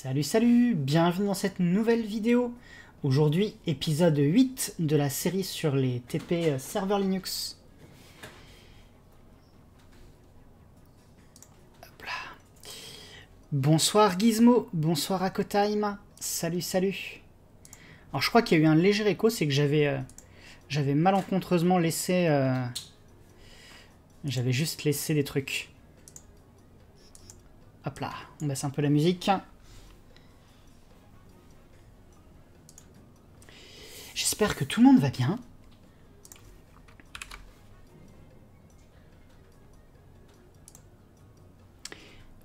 Salut salut, bienvenue dans cette nouvelle vidéo. Aujourd'hui, épisode 8 de la série sur les TP serveurs Linux. Hop là. Bonsoir Gizmo, bonsoir Akotime, salut salut. Alors je crois qu'il y a eu un léger écho, c'est que j'avais malencontreusement laissé... J'avais juste laissé des trucs. Hop là, on baisse un peu la musique. J'espère que tout le monde va bien.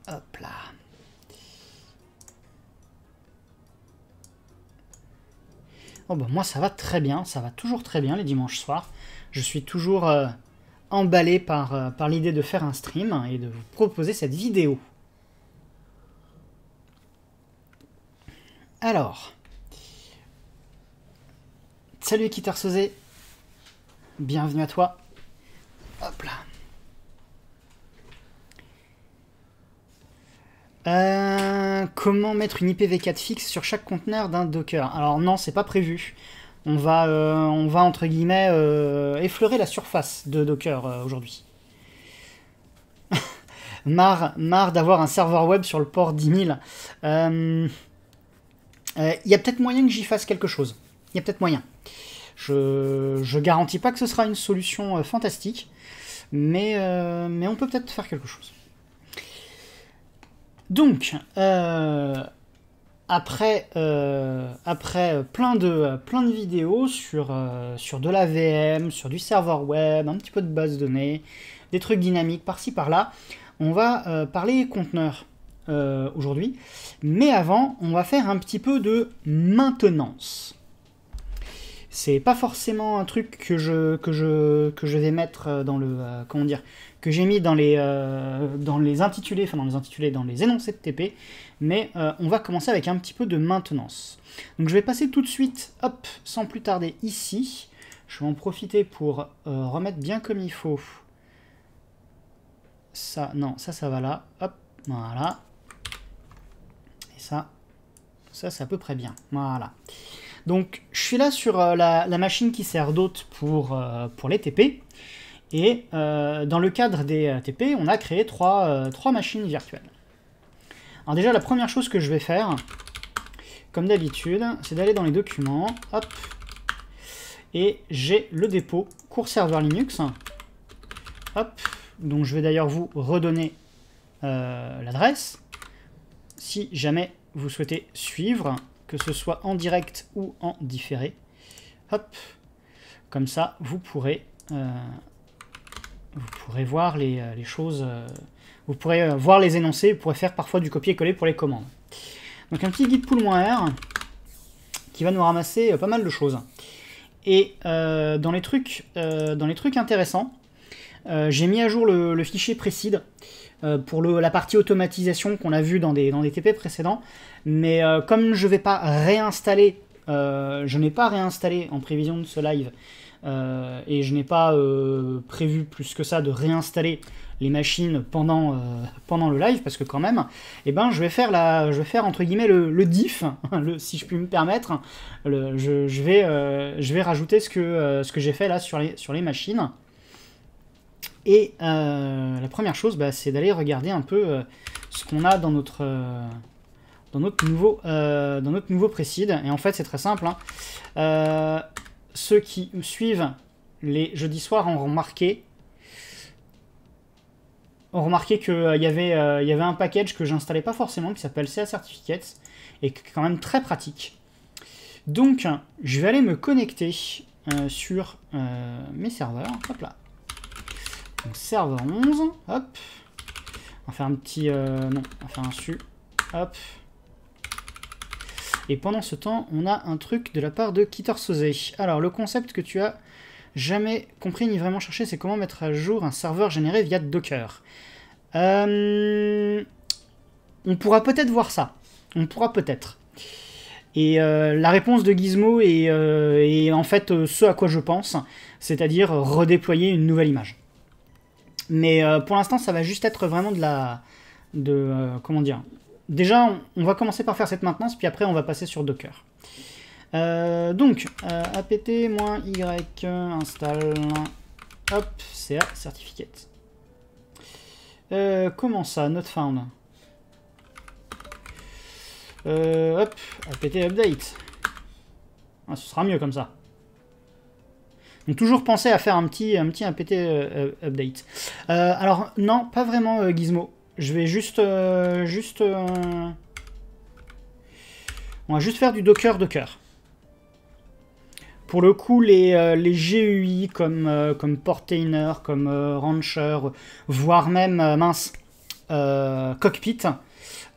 Hop là. Oh bah moi ça va très bien, ça va toujours très bien les dimanches soirs. Je suis toujours emballé par l'idée de faire un stream et de vous proposer cette vidéo. Alors... Salut Kitter Sosé, bienvenue à toi. Hop là. Comment mettre une IPv4 fixe sur chaque conteneur d'un Docker? Alors non, c'est pas prévu. On va entre guillemets effleurer la surface de Docker aujourd'hui. marre d'avoir un serveur web sur le port 10 000. Il y a peut-être moyen que j'y fasse quelque chose. Il y a peut-être moyen. Je garantis pas que ce sera une solution fantastique, mais on peut peut-être faire quelque chose. Donc, après plein de vidéos sur de la VM, sur du serveur web, un petit peu de base de données, des trucs dynamiques par-ci par-là, on va parler conteneurs aujourd'hui. Mais avant, on va faire un petit peu de maintenance. C'est pas forcément un truc que je vais mettre dans le comment dire, que j'ai mis dans les intitulés, enfin dans les énoncés de TP, mais on va commencer avec un petit peu de maintenance. Donc je vais passer tout de suite, hop, sans plus tarder ici. Je vais en profiter pour remettre bien comme il faut. Ça, non, ça va là, hop, voilà. Et ça c'est à peu près bien, voilà. Donc je suis là sur la machine qui sert d'hôte pour les TP. Et dans le cadre des TP, on a créé trois machines virtuelles. Alors déjà, la première chose que je vais faire, comme d'habitude, c'est d'aller dans les documents. Hop. Et j'ai le dépôt cours serveur Linux. Hop. Donc je vais d'ailleurs vous redonner l'adresse. Si jamais vous souhaitez suivre, que ce soit en direct ou en différé. Hop, comme ça, vous pourrez voir les choses, vous pourrez voir les énoncés, vous pourrez faire parfois du copier-coller pour les commandes. Donc un petit guide pool-r qui va nous ramasser pas mal de choses. Et dans les trucs intéressants, j'ai mis à jour le fichier précide pour la partie automatisation qu'on a vu dans des TP précédents. Mais comme je vais pas réinstaller, je n'ai pas réinstallé en prévision de ce live, et je n'ai pas prévu plus que ça de réinstaller les machines pendant le live, parce que quand même, eh ben, je vais faire entre guillemets le diff, si je puis me permettre. Je vais rajouter ce que j'ai fait là sur les machines. Et la première chose, bah, c'est d'aller regarder un peu ce qu'on a dans notre nouveau précide. Et en fait, c'est très simple, hein. Ceux qui suivent les jeudis soirs ont remarqué qu'il y avait un package que j'installais pas forcément, qui s'appelle CA Certificates, et qui est quand même très pratique. Donc, je vais aller me connecter sur mes serveurs. Hop là. Donc, serveur 11. Hop. On va faire un petit... non, on va faire un su. Hop. Et pendant ce temps, on a un truc de la part de Kitter Sosé. Alors, le concept que tu as jamais compris ni vraiment cherché, c'est comment mettre à jour un serveur généré via Docker. On pourra peut-être voir ça. On pourra peut-être. Et la réponse de Gizmo est en fait ce à quoi je pense, c'est-à-dire redéployer une nouvelle image. Mais pour l'instant, ça va juste être vraiment comment dire, déjà, on va commencer par faire cette maintenance, puis après, on va passer sur Docker. Donc, apt-y install, hop, CA certificate. Comment ça, not found? Hop, apt update. Ah, ce sera mieux comme ça. Donc toujours penser à faire un petit apt update. Alors non, pas vraiment Gizmo. Je vais juste, on va juste faire du Docker. Pour le coup, les GUI comme Portainer, comme Rancher, voire même Cockpit,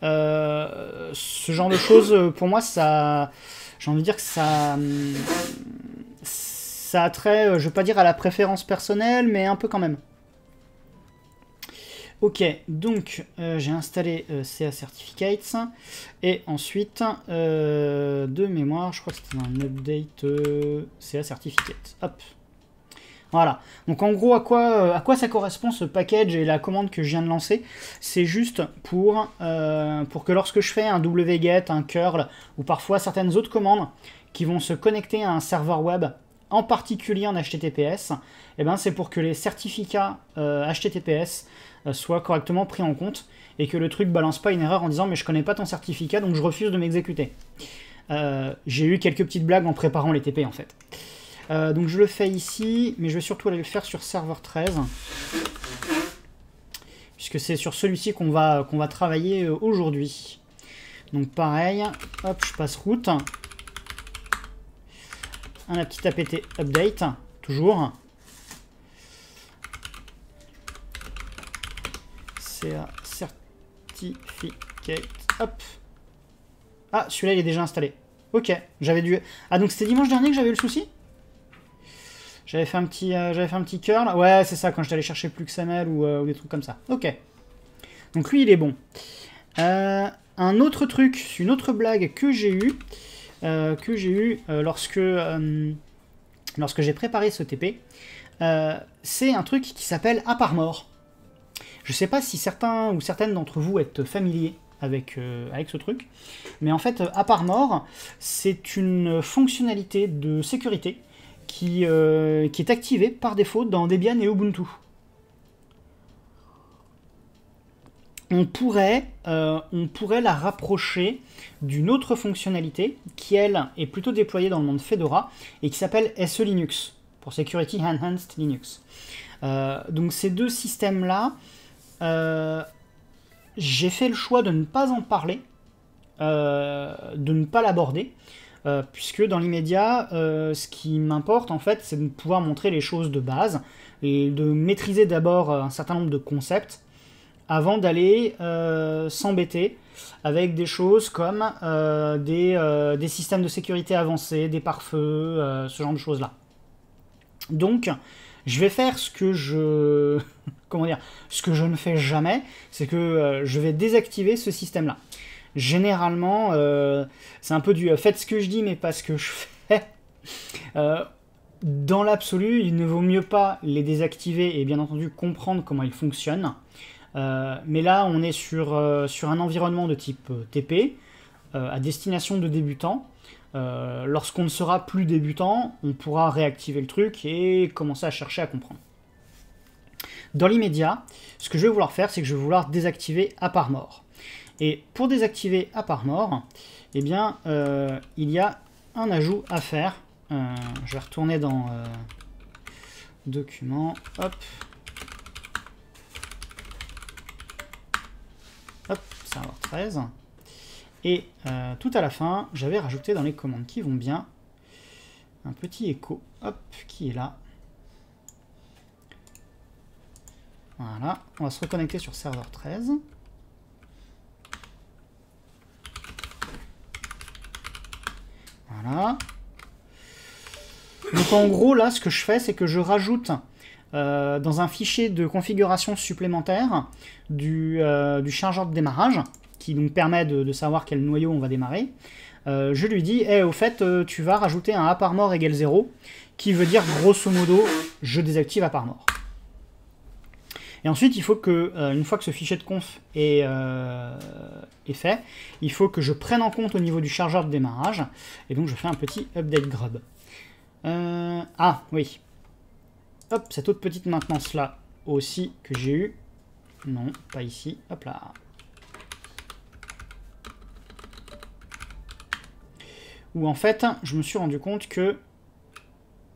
ce genre de choses, pour moi, ça, j'ai envie de dire que ça a trait, je vais pas dire à la préférence personnelle, mais un peu quand même. Ok, donc j'ai installé CA Certificates, et ensuite, de mémoire, je crois que c'était un update CA Certificate. Hop. Voilà. Donc en gros, à quoi ça correspond ce package et la commande que je viens de lancer? C'est juste pour que lorsque je fais un wget, un curl, ou parfois certaines autres commandes qui vont se connecter à un serveur web, en particulier en HTTPS, eh ben, c'est pour que les certificats HTTPS soient correctement pris en compte et que le truc balance pas une erreur en disant mais je connais pas ton certificat donc je refuse de m'exécuter. J'ai eu quelques petites blagues en préparant les TP en fait. Donc je le fais ici, mais je vais surtout aller le faire sur serveur 13 puisque c'est sur celui-ci qu'on va travailler aujourd'hui. Donc pareil, hop, je passe route. Un petit apt update, toujours. CA certificate, hop. Ah, celui-là il est déjà installé. Ok, j'avais dû... Ah, donc c'était dimanche dernier que j'avais eu le souci? J'avais fait un petit curl. Ouais, c'est ça, quand j'étais allé chercher plus que XML ou des trucs comme ça. Ok. Donc lui, il est bon. Un autre truc, une autre blague que j'ai eue, lorsque j'ai préparé ce TP, c'est un truc qui s'appelle AppArmor. Je ne sais pas si certains ou certaines d'entre vous êtes familiers avec ce truc, mais en fait, AppArmor, c'est une fonctionnalité de sécurité qui est activée par défaut dans Debian et Ubuntu. On pourrait la rapprocher d'une autre fonctionnalité qui, elle, est plutôt déployée dans le monde Fedora et qui s'appelle SE Linux, pour Security Enhanced Linux. Donc ces deux systèmes-là, j'ai fait le choix de ne pas en parler, de ne pas l'aborder, puisque dans l'immédiat, ce qui m'importe en fait, c'est de pouvoir montrer les choses de base et de maîtriser d'abord un certain nombre de concepts avant d'aller s'embêter avec des choses comme des systèmes de sécurité avancés, des pare-feux, ce genre de choses-là. Donc, je vais faire ce que je... comment dire? Ce que je ne fais jamais, c'est que je vais désactiver ce système-là. Généralement, c'est un peu du faites ce que je dis, mais pas ce que je fais. Dans l'absolu, il ne vaut mieux pas les désactiver et bien entendu comprendre comment ils fonctionnent. Mais là, on est sur un environnement de type TP, à destination de débutants. Lorsqu'on ne sera plus débutant, on pourra réactiver le truc et commencer à chercher à comprendre. Dans l'immédiat, ce que je vais vouloir faire, c'est que je vais vouloir désactiver AppArmor. Et pour désactiver AppArmor, eh bien, il y a un ajout à faire. Je vais retourner dans Documents, hop. Hop, serveur 13. Et tout à la fin, j'avais rajouté dans les commandes qui vont bien un petit écho, hop, qui est là. Voilà, on va se reconnecter sur serveur 13. Voilà. Donc en gros, là, ce que je fais, c'est que je rajoute dans un fichier de configuration supplémentaire du chargeur de démarrage, qui nous permet de savoir quel noyau on va démarrer. Je lui dis, au fait, tu vas rajouter un AppArmor égale 0, qui veut dire, grosso modo, je désactive AppArmor. Et ensuite, il faut que, une fois que ce fichier de conf est fait, il faut que je prenne en compte au niveau du chargeur de démarrage. Et donc, je fais un petit update grub. Ah, oui. Hop, cette autre petite maintenance-là aussi que j'ai eue. Non, pas ici. Hop là. Où en fait, je me suis rendu compte que,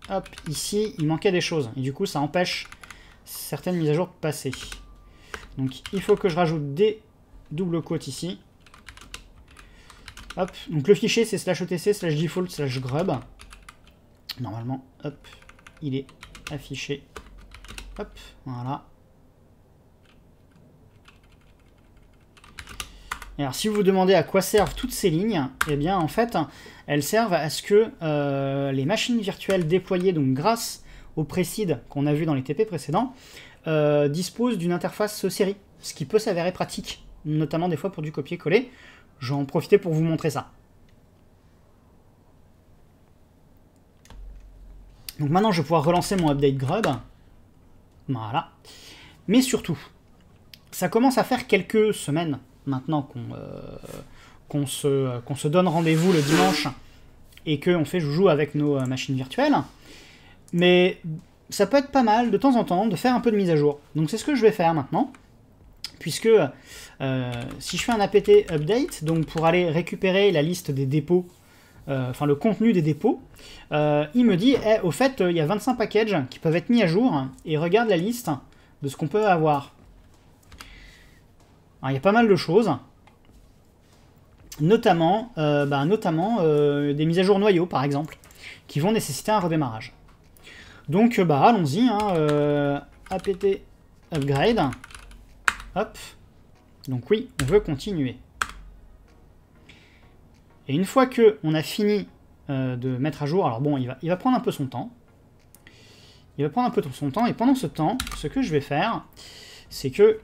hop, ici, il manquait des choses. Et du coup, ça empêche certaines mises à jour de passer. Donc, il faut que je rajoute des doubles quotes ici. Hop, donc le fichier, c'est /etc/default/grub. Normalement, hop, il est affiché. Hop, voilà. Et alors, si vous vous demandez à quoi servent toutes ces lignes, eh bien, en fait, elles servent à ce que les machines virtuelles déployées, donc grâce au précide qu'on a vu dans les TP précédents, disposent d'une interface série, ce qui peut s'avérer pratique, notamment des fois pour du copier-coller. J'en profitais pour vous montrer ça. Donc maintenant, je vais pouvoir relancer mon update grub. Voilà. Mais surtout, ça commence à faire quelques semaines maintenant qu'on se donne rendez-vous le dimanche et qu'on fait joujou avec nos machines virtuelles. Mais ça peut être pas mal de temps en temps de faire un peu de mise à jour. Donc c'est ce que je vais faire maintenant. Puisque si je fais un apt update, donc pour aller récupérer la liste des dépôts, enfin le contenu des dépôts, il me dit, au fait, il y a 25 packages qui peuvent être mis à jour, et regarde la liste de ce qu'on peut avoir. Alors, il y a pas mal de choses, notamment, des mises à jour noyaux, par exemple, qui vont nécessiter un redémarrage. Donc, allons-y, apt upgrade. Hop. Donc oui, on veut continuer. Et une fois qu'on a fini de mettre à jour, alors bon, il va prendre un peu son temps. Il va prendre un peu son temps, et pendant ce temps, ce que je vais faire, c'est que,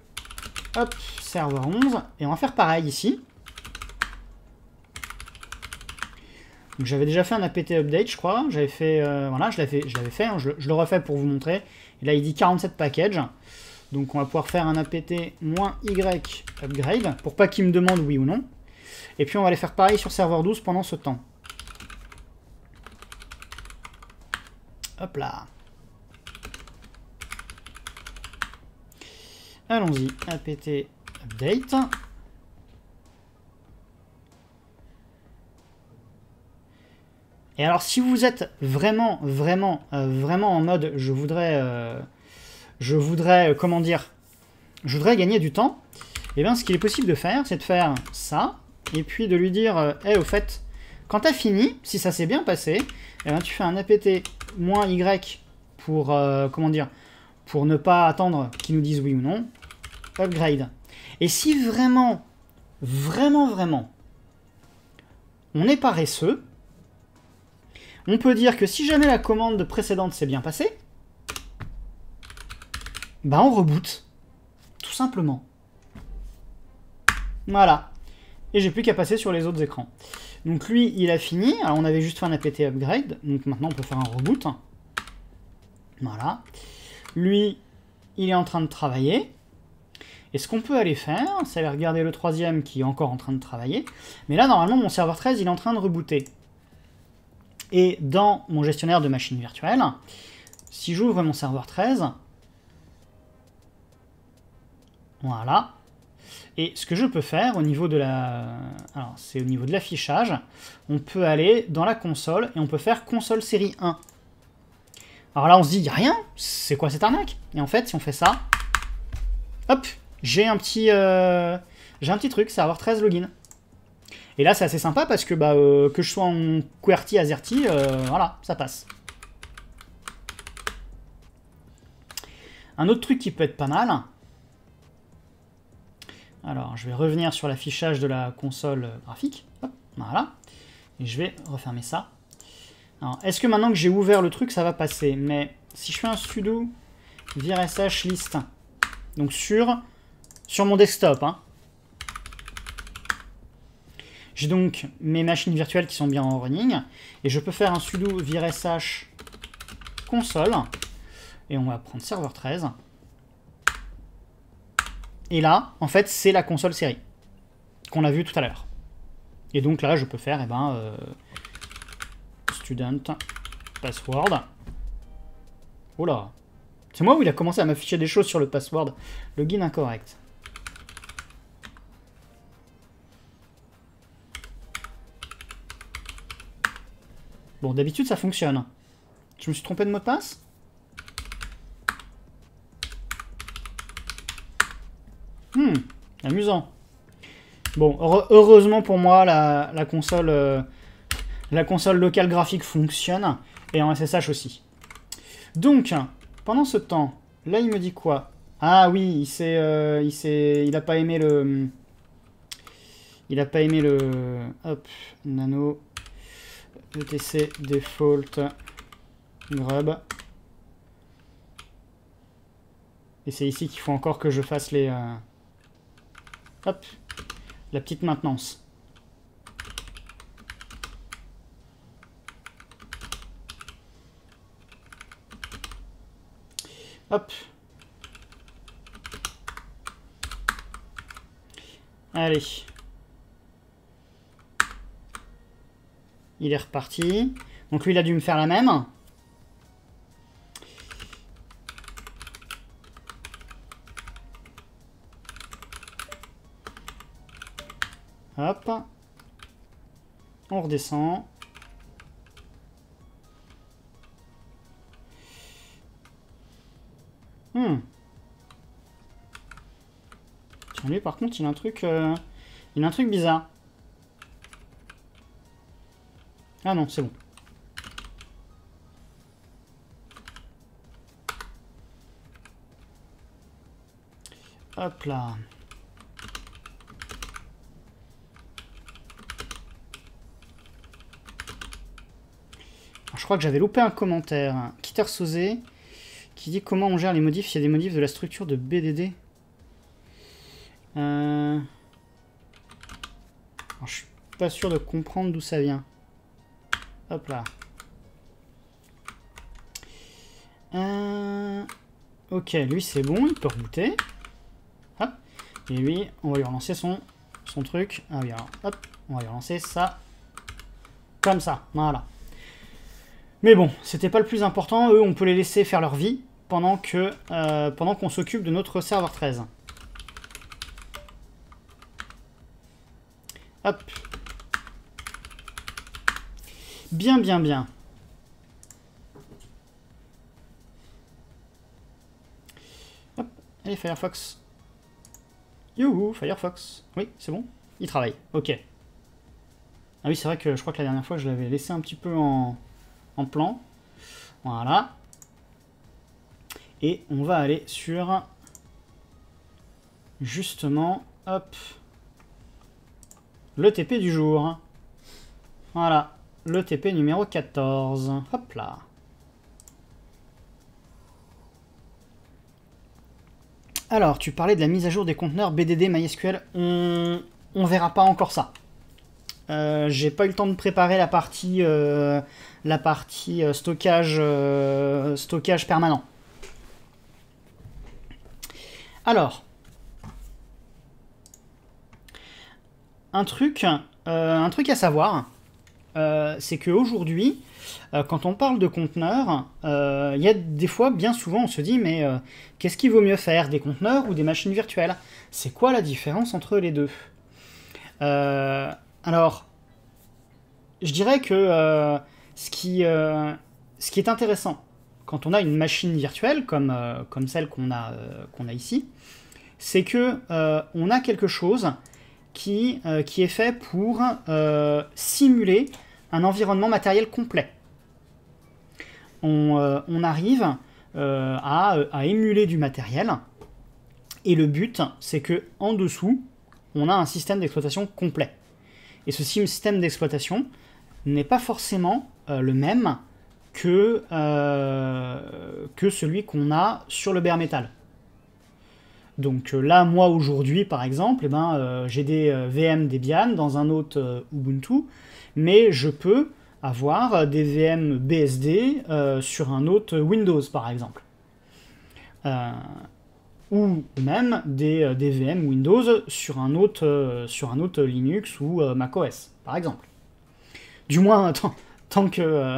hop, serveur 11, et on va faire pareil ici. Donc j'avais déjà fait un apt update, je crois. J'avais fait, voilà, je l'avais fait, hein, je le refais pour vous montrer. Et là, il dit 47 packages. Donc on va pouvoir faire un apt-y upgrade, pour pas qu'il me demande oui ou non. Et puis on va aller faire pareil sur serveur 12 pendant ce temps. Hop là. Allons-y, apt update. Et alors si vous êtes vraiment en mode je voudrais, comment dire, je voudrais gagner du temps, et bien ce qu'il est possible de faire, c'est de faire ça, et puis de lui dire, au fait, quand tu as fini, si ça s'est bien passé, et bien tu fais un apt-y pour, comment dire, pour ne pas attendre qu'ils nous disent oui ou non, upgrade. Et si vraiment, on est paresseux, on peut dire que si jamais la commande précédente s'est bien passée, on reboot. Tout simplement. Voilà. Et j'ai plus qu'à passer sur les autres écrans. Donc lui, il a fini. Alors on avait juste fait un apt upgrade. Donc maintenant, on peut faire un reboot. Voilà. Lui, il est en train de travailler. Et ce qu'on peut aller faire, c'est aller regarder le troisième qui est encore en train de travailler. Mais là, normalement, mon serveur 13, il est en train de rebooter. Et dans mon gestionnaire de machines virtuelles, si j'ouvre mon serveur 13, voilà. Et ce que je peux faire au niveau de la... Alors, c'est au niveau de l'affichage. On peut aller dans la console et on peut faire console série 1. Alors là, on se dit, il n'y a rien. C'est quoi cette arnaque? Et en fait, si on fait ça, hop, j'ai un petit truc, serveur 13 login. Et là, c'est assez sympa parce que que je sois en QWERTY, AZERTY, voilà, ça passe. Un autre truc qui peut être pas mal. Alors, je vais revenir sur l'affichage de la console graphique. Hop, voilà. Et je vais refermer ça. Alors, est-ce que maintenant que j'ai ouvert le truc, ça va passer? Mais si je fais un sudo vir sh list, donc sur mon desktop, hein, j'ai donc mes machines virtuelles qui sont bien en running, et je peux faire un sudo vir sh console, et on va prendre serveur 13. Et là, en fait, c'est la console série qu'on a vu tout à l'heure. Et donc là, je peux faire, student password. Oh là. C'est moi où il a commencé à m'afficher des choses sur le password. Login incorrect. Bon, d'habitude, ça fonctionne. Je me suis trompé de mot de passe? Amusant. Bon, heureusement pour moi, la console locale graphique fonctionne, et en SSH aussi. Donc, pendant ce temps, là, il me dit quoi? Ah oui, il a pas aimé le... Il a pas aimé le... Hop, nano... ETC default grub. Et c'est ici qu'il faut encore que je fasse les... Hop, la petite maintenance. Hop. Allez. Il est reparti. Donc lui, il a dû me faire la même. Hop. On redescend. Tiens, lui, par contre, il a un truc bizarre. Ah non, c'est bon. Hop là. Alors, je crois que j'avais loupé un commentaire. Kitter Sosé qui dit comment on gère les modifs. Il y a des modifs de la structure de BDD. Alors, je suis pas sûr de comprendre d'où ça vient. Hop là. Ok, lui c'est bon, il peut rebooter. Hop. Et lui, on va lui relancer son truc. Ah oui, alors, hop, on va lui relancer ça. Comme ça, voilà. Mais bon, c'était pas le plus important. Eux, on peut les laisser faire leur vie pendant qu'on s'occupe de notre serveur 13. Hop. Bien, bien, bien. Hop. Allez, Firefox. Youhou, Firefox. Oui, c'est bon. Il travaille. Ok. Ah oui, c'est vrai que je crois que la dernière fois, je l'avais laissé un petit peu en plan. Voilà. Et on va aller sur... Justement, hop. Le TP du jour. Voilà. Le TP numéro 14. Hop là. Alors, tu parlais de la mise à jour des conteneurs BDD MySQL. On verra pas encore ça. J'ai pas eu le temps de préparer la partie stockage permanent. Alors, un truc à savoir, c'est qu'aujourd'hui, quand on parle de conteneurs, il y a des fois, bien souvent, on se dit, mais qu'est-ce qu'il vaut mieux faire, des conteneurs ou des machines virtuelles? C'est quoi la différence entre les deux? Alors, je dirais que ce qui est intéressant quand on a une machine virtuelle comme celle qu'on a ici, c'est que on a quelque chose qui est fait pour simuler un environnement matériel complet. On arrive à émuler du matériel, et le but, c'est que en dessous, on a un système d'exploitation complet. Et ce système d'exploitation n'est pas forcément le même que celui qu'on a sur le bare metal. Donc là, moi aujourd'hui, par exemple, j'ai des VM Debian dans un autre Ubuntu, mais je peux avoir des VM BSD sur un autre Windows, par exemple. ou même des VM Windows sur un autre Linux ou macOS, par exemple. Du moins, tant que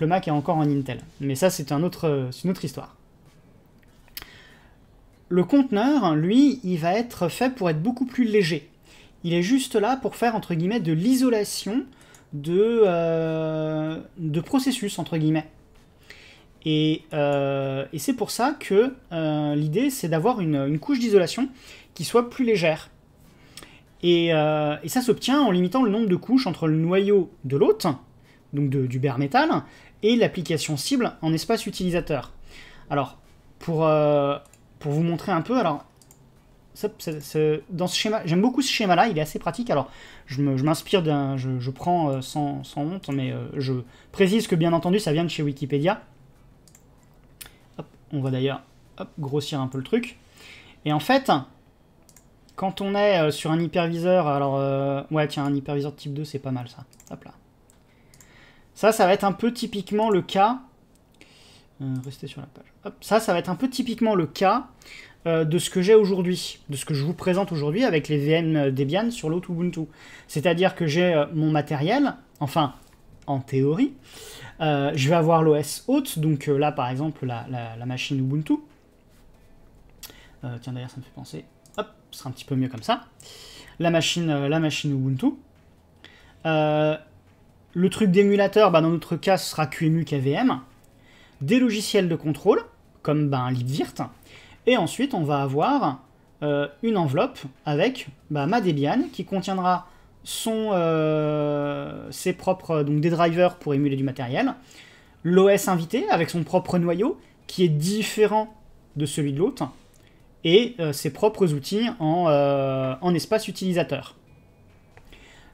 le Mac est encore en Intel. Mais ça, c'est une autre histoire. Le conteneur, lui, il va être fait pour être beaucoup plus léger. Il est juste là pour faire, entre guillemets, de l'isolation de processus, entre guillemets. Et c'est pour ça que l'idée, c'est d'avoir une couche d'isolation qui soit plus légère. Et ça s'obtient en limitant le nombre de couches entre le noyau de l'hôte, donc du bare metal, et l'application cible en espace utilisateur. Alors, pour vous montrer un peu, alors, dans ce schéma, j'aime beaucoup ce schéma-là, il est assez pratique. Alors, je m'inspire je prends sans honte, mais je précise que bien entendu, ça vient de chez Wikipédia. Hop, on va d'ailleurs grossir un peu le truc. Et en fait, quand on est sur un hyperviseur, alors, ouais, tiens, un hyperviseur de type 2, c'est pas mal, ça. Hop là. Ça va être un peu typiquement le cas... restez sur la page. Hop, ça va être un peu typiquement le cas de ce que j'ai aujourd'hui, de ce que je vous présente aujourd'hui avec les VM Debian sur l'hôte Ubuntu. C'est-à-dire que j'ai mon matériel, enfin, en théorie, je vais avoir l'OS hôte, donc là, par exemple, la machine Ubuntu. Tiens, d'ailleurs, ça me fait penser... Hop, ce sera un petit peu mieux comme ça. La machine Ubuntu. Le truc d'émulateur, dans notre cas, ce sera QEMU KVM. Des logiciels de contrôle, comme libvirt. Et ensuite, on va avoir une enveloppe avec ma Debian qui contiendra ses propres, donc des drivers pour émuler du matériel. L'OS invité avec son propre noyau qui est différent de celui de l'autre. Et ses propres outils en espace utilisateur.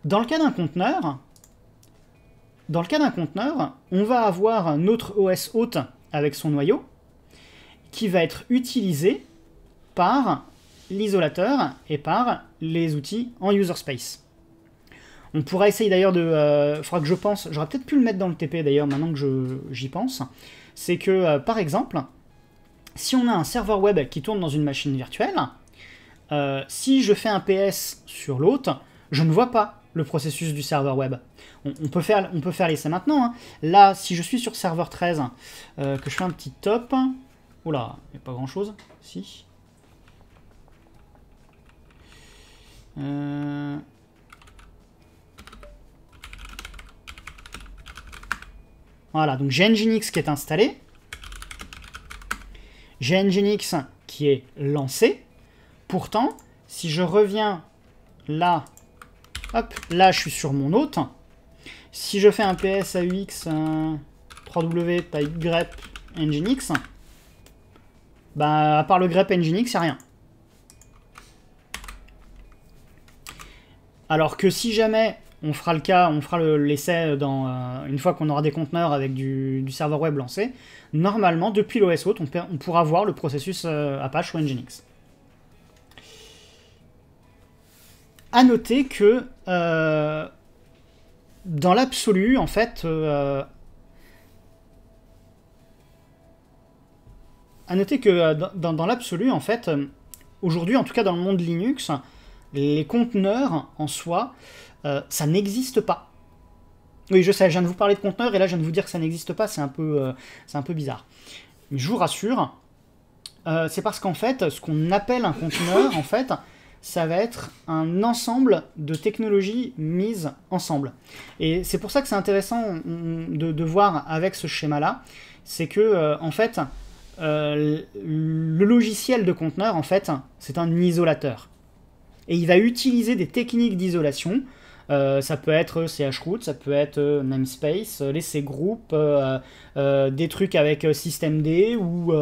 Dans le cas d'un conteneur, on va avoir notre OS hôte avec son noyau qui va être utilisé par l'isolateur et par les outils en user space. On pourra essayer d'ailleurs de... faudra que je pense... J'aurais peut-être pu le mettre dans le TP d'ailleurs maintenant que j'y pense. C'est que, par exemple, si on a un serveur web qui tourne dans une machine virtuelle, si je fais un PS sur l'hôte, je ne vois pas le processus du serveur web. On peut faire l'essai maintenant. Hein. Là, si je suis sur serveur 13, que je fais un petit top... Oula, il n'y a pas grand-chose. Si. Voilà, donc j'ai Nginx qui est installé. J'ai Nginx qui est lancé. Pourtant, si je reviens là, hop, là je suis sur mon hôte. Si je fais un ps AUX 3w pipe grep Nginx, à part le grep Nginx, il n'y a rien. Alors que si jamais on fera le cas, on fera l'essai une fois qu'on aura des conteneurs avec du serveur web lancé, normalement, depuis l'OS hôte, on pourra voir le processus Apache ou Nginx. À noter que dans l'absolu, en fait, aujourd'hui, en tout cas dans le monde Linux, les conteneurs en soi, ça n'existe pas. Oui, je sais, je viens de vous parler de conteneurs et là je viens de vous dire que ça n'existe pas, c'est un peu bizarre. Mais je vous rassure, c'est parce qu'en fait, ce qu'on appelle un conteneur, en fait, ça va être un ensemble de technologies mises ensemble. Et c'est pour ça que c'est intéressant de voir avec ce schéma-là, c'est que, en fait, le logiciel de conteneur, en fait, c'est un isolateur. Et il va utiliser des techniques d'isolation. Ça peut être chroot, ça peut être namespace, les cgroup, des trucs avec systemd ou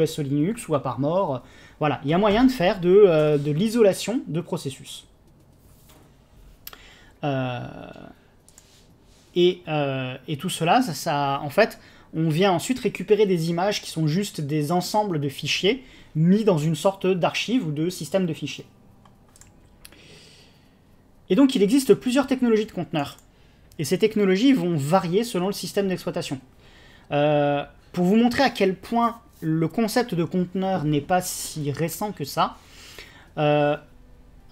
SE Linux ou AppArmor. Voilà, il y a moyen de faire de l'isolation de processus. Et tout cela, ça, en fait, on vient ensuite récupérer des images qui sont juste des ensembles de fichiers mis dans une sorte d'archive ou de système de fichiers. Et donc, il existe plusieurs technologies de conteneurs. Et ces technologies vont varier selon le système d'exploitation. pour vous montrer à quel point le concept de conteneur n'est pas si récent que ça, un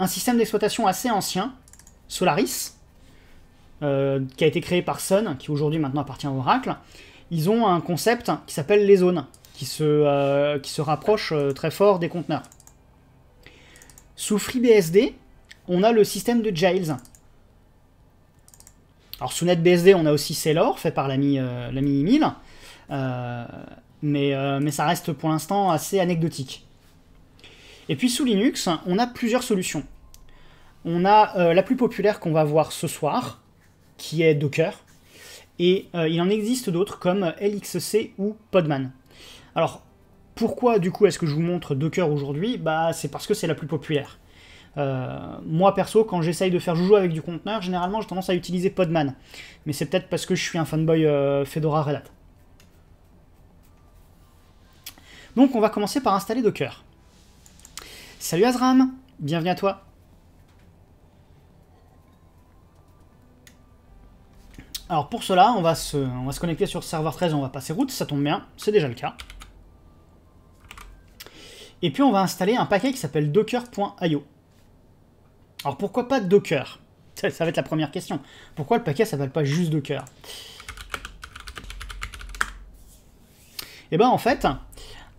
système d'exploitation assez ancien, Solaris, qui a été créé par Sun, qui aujourd'hui maintenant appartient à Oracle, ils ont un concept qui s'appelle les zones, qui se rapproche très fort des conteneurs. Sous FreeBSD, on a le système de Jails. Alors sous NetBSD, on a aussi Sailor, fait par l'ami Emile, mais ça reste pour l'instant assez anecdotique. Et puis sous Linux, on a plusieurs solutions. On a la plus populaire qu'on va voir ce soir, qui est Docker, et il en existe d'autres comme LXC ou Podman. Alors, pourquoi du coup est-ce que je vous montre Docker aujourd'hui? Bah, c'est parce que c'est la plus populaire. Moi perso, quand j'essaye de faire joujou avec du conteneur, généralement j'ai tendance à utiliser Podman. Mais c'est peut-être parce que je suis un fanboy Fedora Red Hat. Donc on va commencer par installer Docker. Salut Azram, bienvenue à toi. Alors pour cela, on va se connecter sur serveur 13 et on va passer route, ça tombe bien, c'est déjà le cas. Et puis on va installer un paquet qui s'appelle docker.io. Alors pourquoi pas Docker? Ça va être la première question. Pourquoi le paquet s'appelle pas juste Docker? Et ben en fait,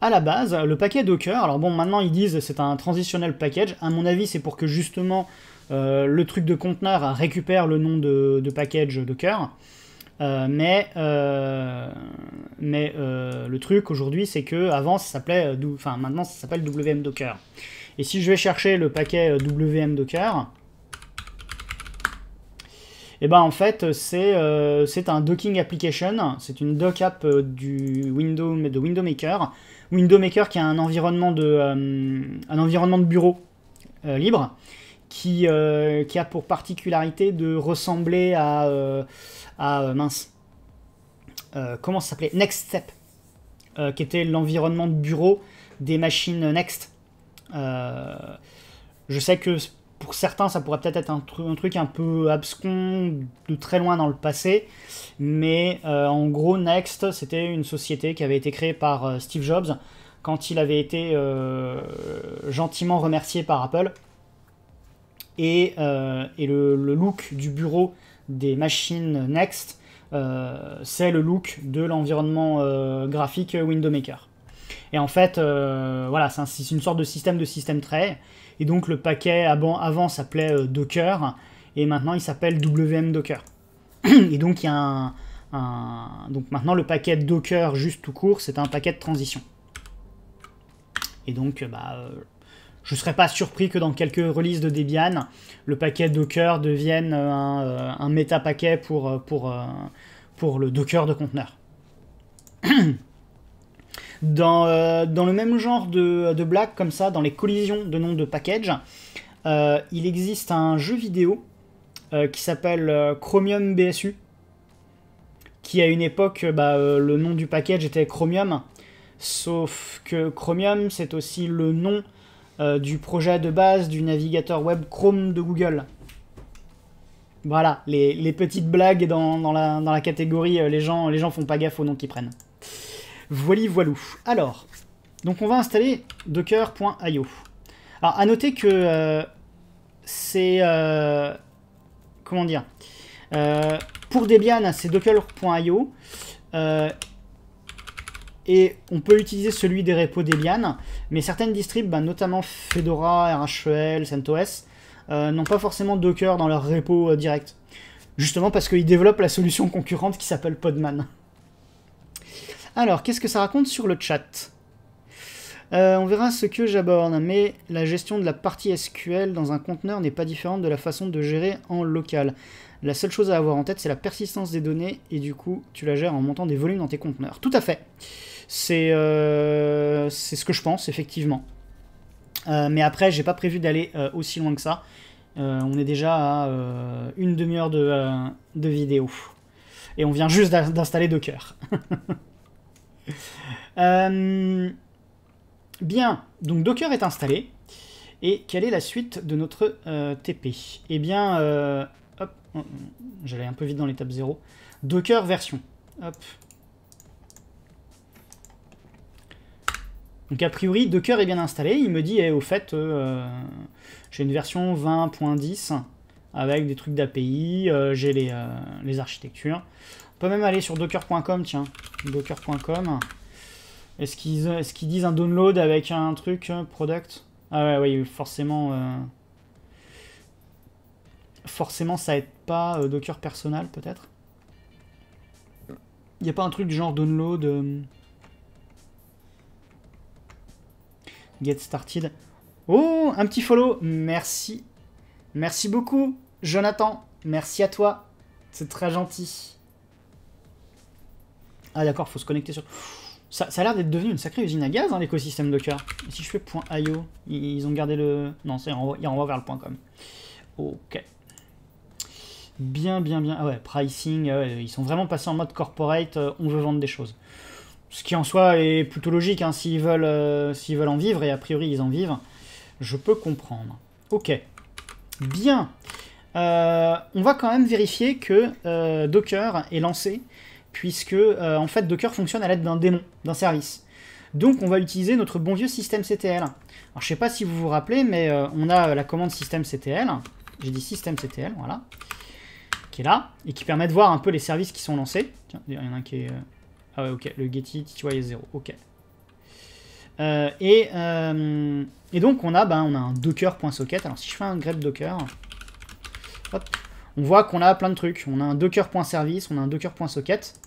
à la base, le paquet Docker, alors bon maintenant ils disent c'est un transitional package, à mon avis c'est pour que justement le truc de conteneur récupère le nom de package Docker. Mais le truc aujourd'hui, c'est que avant ça s'appelait, maintenant ça s'appelle WM Docker. Et si je vais chercher le paquet WM Docker, et ben en fait c'est un docking application, c'est une dock app de Window Maker. Window Maker qui a un environnement de bureau libre qui a pour particularité de ressembler à comment ça s'appelait, Next Step, qui était l'environnement de bureau des machines Next. Je sais que pour certains ça pourrait peut-être être un truc un peu abscon de très loin dans le passé, mais en gros Next c'était une société qui avait été créée par Steve Jobs quand il avait été gentiment remercié par Apple, et le look du bureau des machines Next, c'est le look de l'environnement graphique Window Maker. Et en fait, voilà, c'est une sorte de système tray. Et donc le paquet avant s'appelait Docker, et maintenant il s'appelle WM Docker. Et donc il y a donc maintenant le paquet Docker juste tout court, c'est un paquet de transition. Et donc je ne serais pas surpris que dans quelques releases de Debian, le paquet Docker devienne un méta-paquet pour le Docker de conteneur. Dans le même genre de blague comme ça, dans les collisions de noms de package, il existe un jeu vidéo qui s'appelle Chromium BSU, qui à une époque, le nom du package était Chromium, sauf que Chromium c'est aussi le nom du projet de base du navigateur web Chrome de Google. Voilà, les petites blagues dans la catégorie, les gens font pas gaffe au nom qu'ils prennent. Voilou. Alors, donc on va installer docker.io. Alors, à noter que c'est... comment dire, pour Debian, c'est docker.io. Et on peut utiliser celui des repos Debian, mais certaines distribs, notamment Fedora, RHEL, CentOS, n'ont pas forcément Docker dans leur repo direct. Justement parce qu'ils développent la solution concurrente qui s'appelle Podman. Alors, qu'est-ce que ça raconte sur le chat? On verra ce que j'aborde, mais la gestion de la partie SQL dans un conteneur n'est pas différente de la façon de gérer en local. La seule chose à avoir en tête, c'est la persistance des données, et du coup, tu la gères en montant des volumes dans tes conteneurs. Tout à fait. C'est ce que je pense, effectivement. Mais après, j'ai pas prévu d'aller aussi loin que ça. On est déjà à une demi-heure de vidéo. Et on vient juste d'installer Docker. Bien, donc Docker est installé. Et quelle est la suite de notre TP? Eh bien, hop, j'allais un peu vite dans l'étape 0. Docker version. Hop. Donc a priori, Docker est bien installé. Il me dit, au fait, j'ai une version 20.10 avec des trucs d'API, j'ai les architectures. On peut même aller sur docker.com, tiens, docker.com. Est-ce qu'ils disent un download avec un truc, product? Ah ouais, oui, forcément... forcément, ça aide pas Docker personnel, peut-être. Il n'y a pas un truc du genre download... Get started. Oh, un petit follow. Merci. Merci beaucoup, Jonathan. Merci à toi. C'est très gentil. Ah d'accord, faut se connecter sur... Ça a l'air d'être devenu une sacrée usine à gaz, hein, l'écosystème Docker. Et si je fais .io, ils ont gardé le... Non, il renvoie vers le .com. Ok. Bien. Ah ouais, pricing, ils sont vraiment passés en mode corporate, on veut vendre des choses. Ce qui en soi est plutôt logique, hein, s'ils veulent en vivre, et a priori ils en vivent, je peux comprendre. Ok. Bien. On va quand même vérifier que Docker est lancé, puisque en fait Docker fonctionne à l'aide d'un démon, d'un service. Donc on va utiliser notre bon vieux systemctl. Alors je sais pas si vous vous rappelez, mais on a la commande systemctl, j'ai dit systemctl, voilà, qui est là, et qui permet de voir un peu les services qui sont lancés. Tiens, il y en a un qui est... Ah ouais, ok, le getty TTY est 0, ok. Et donc on a un docker.socket. Alors si je fais un grep docker, hop, on voit qu'on a plein de trucs. On a un docker.service, on a un docker.socket.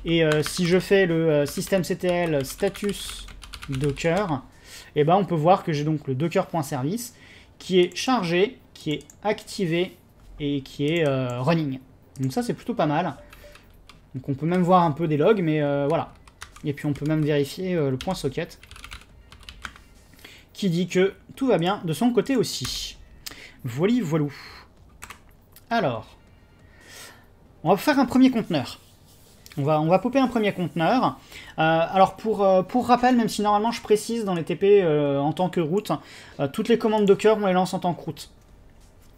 Et si je fais le systemctl status docker, et on peut voir que j'ai donc le docker.service qui est chargé, qui est activé et qui est running. Donc ça c'est plutôt pas mal. Donc on peut même voir un peu des logs, mais voilà. Et puis on peut même vérifier le point socket qui dit que tout va bien de son côté aussi. Voilou. Alors, on va faire un premier conteneur. On va popper un premier conteneur. Alors pour rappel, même si normalement je précise dans les TP en tant que root, toutes les commandes Docker on les lance en tant que root.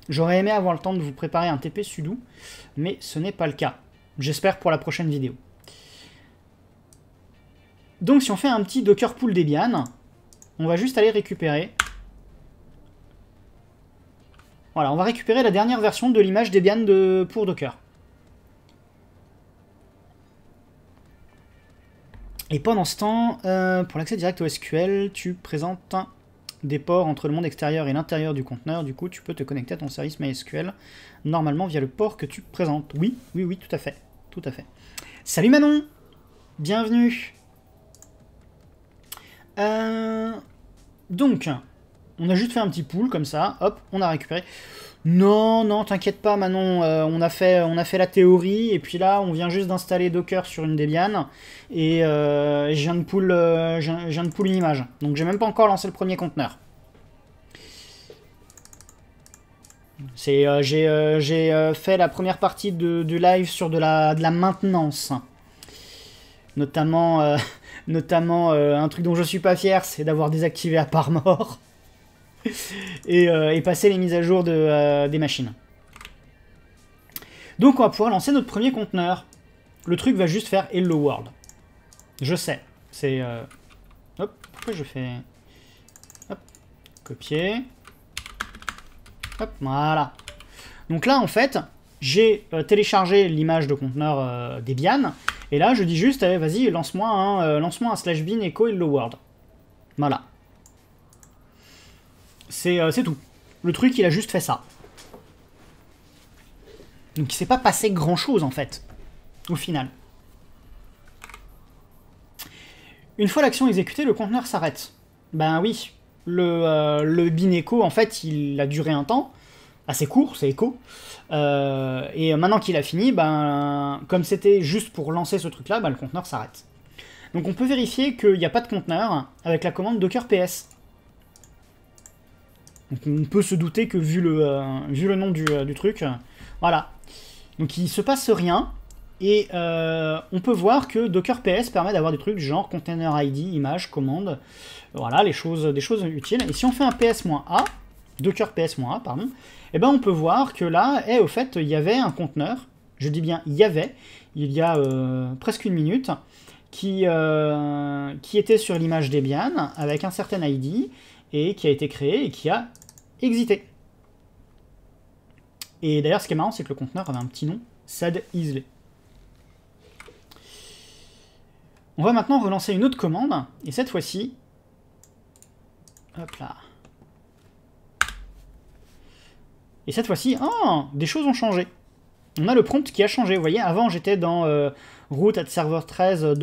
J'aurais aimé avoir le temps de vous préparer un TP sudo, mais ce n'est pas le cas. J'espère pour la prochaine vidéo. Donc si on fait un petit Docker pool Debian, on va juste aller récupérer. Voilà, on va récupérer la dernière version de l'image Debian pour Docker. Et pendant ce temps, pour l'accès direct au SQL, tu présentes des ports entre le monde extérieur et l'intérieur du conteneur. Du coup, tu peux te connecter à ton service MySQL, normalement via le port que tu présentes. Oui, tout à fait. Tout à fait. Salut Manon! Bienvenue! Donc, on a juste fait un petit pool comme ça, hop, on a récupéré. Non, t'inquiète pas Manon, on a fait la théorie, et puis là, on vient juste d'installer Docker sur une Debian, et je viens de pool une image. Donc j'ai même pas encore lancé le premier conteneur. J'ai fait la première partie du live sur de la maintenance. Notamment un truc dont je suis pas fier, c'est d'avoir désactivé à part mort. et passer les mises à jour des machines. Donc on va pouvoir lancer notre premier conteneur. Le truc va juste faire Hello World. Je sais. C'est... Hop, pourquoi je fais... Hop, copier. Hop, voilà. Donc là, en fait, j'ai téléchargé l'image de conteneur Debian. Et là, je dis juste, allez, vas-y, lance-moi un /bin echo hello world. Voilà. C'est tout. Le truc, il a juste fait ça. Donc il s'est pas passé grand-chose, en fait, au final. Une fois l'action exécutée, le conteneur s'arrête. Ben oui, le bin echo, en fait, il a duré un temps, assez court, c'est echo. Et maintenant qu'il a fini, ben, comme c'était juste pour lancer ce truc-là, ben, le conteneur s'arrête. Donc on peut vérifier qu'il n'y a pas de conteneur avec la commande docker ps. Donc on peut se douter que vu le nom du truc, voilà. Donc il se passe rien, et on peut voir que docker ps permet d'avoir des trucs genre container id, image, commande, voilà, des choses utiles. Et si on fait un ps-a, docker ps-a, pardon, et ben on peut voir que là, au fait, il y avait un conteneur, je dis bien il y a presque une minute, qui était sur l'image Debian avec un certain ID et qui a été créé et qui a exité. Et d'ailleurs, ce qui est marrant, c'est que le conteneur avait un petit nom, sad easily. On va maintenant relancer une autre commande, et cette fois-ci, hop là. Et cette fois-ci, oh, des choses ont changé. On a le prompt qui a changé. Vous voyez, avant j'étais dans root at server 13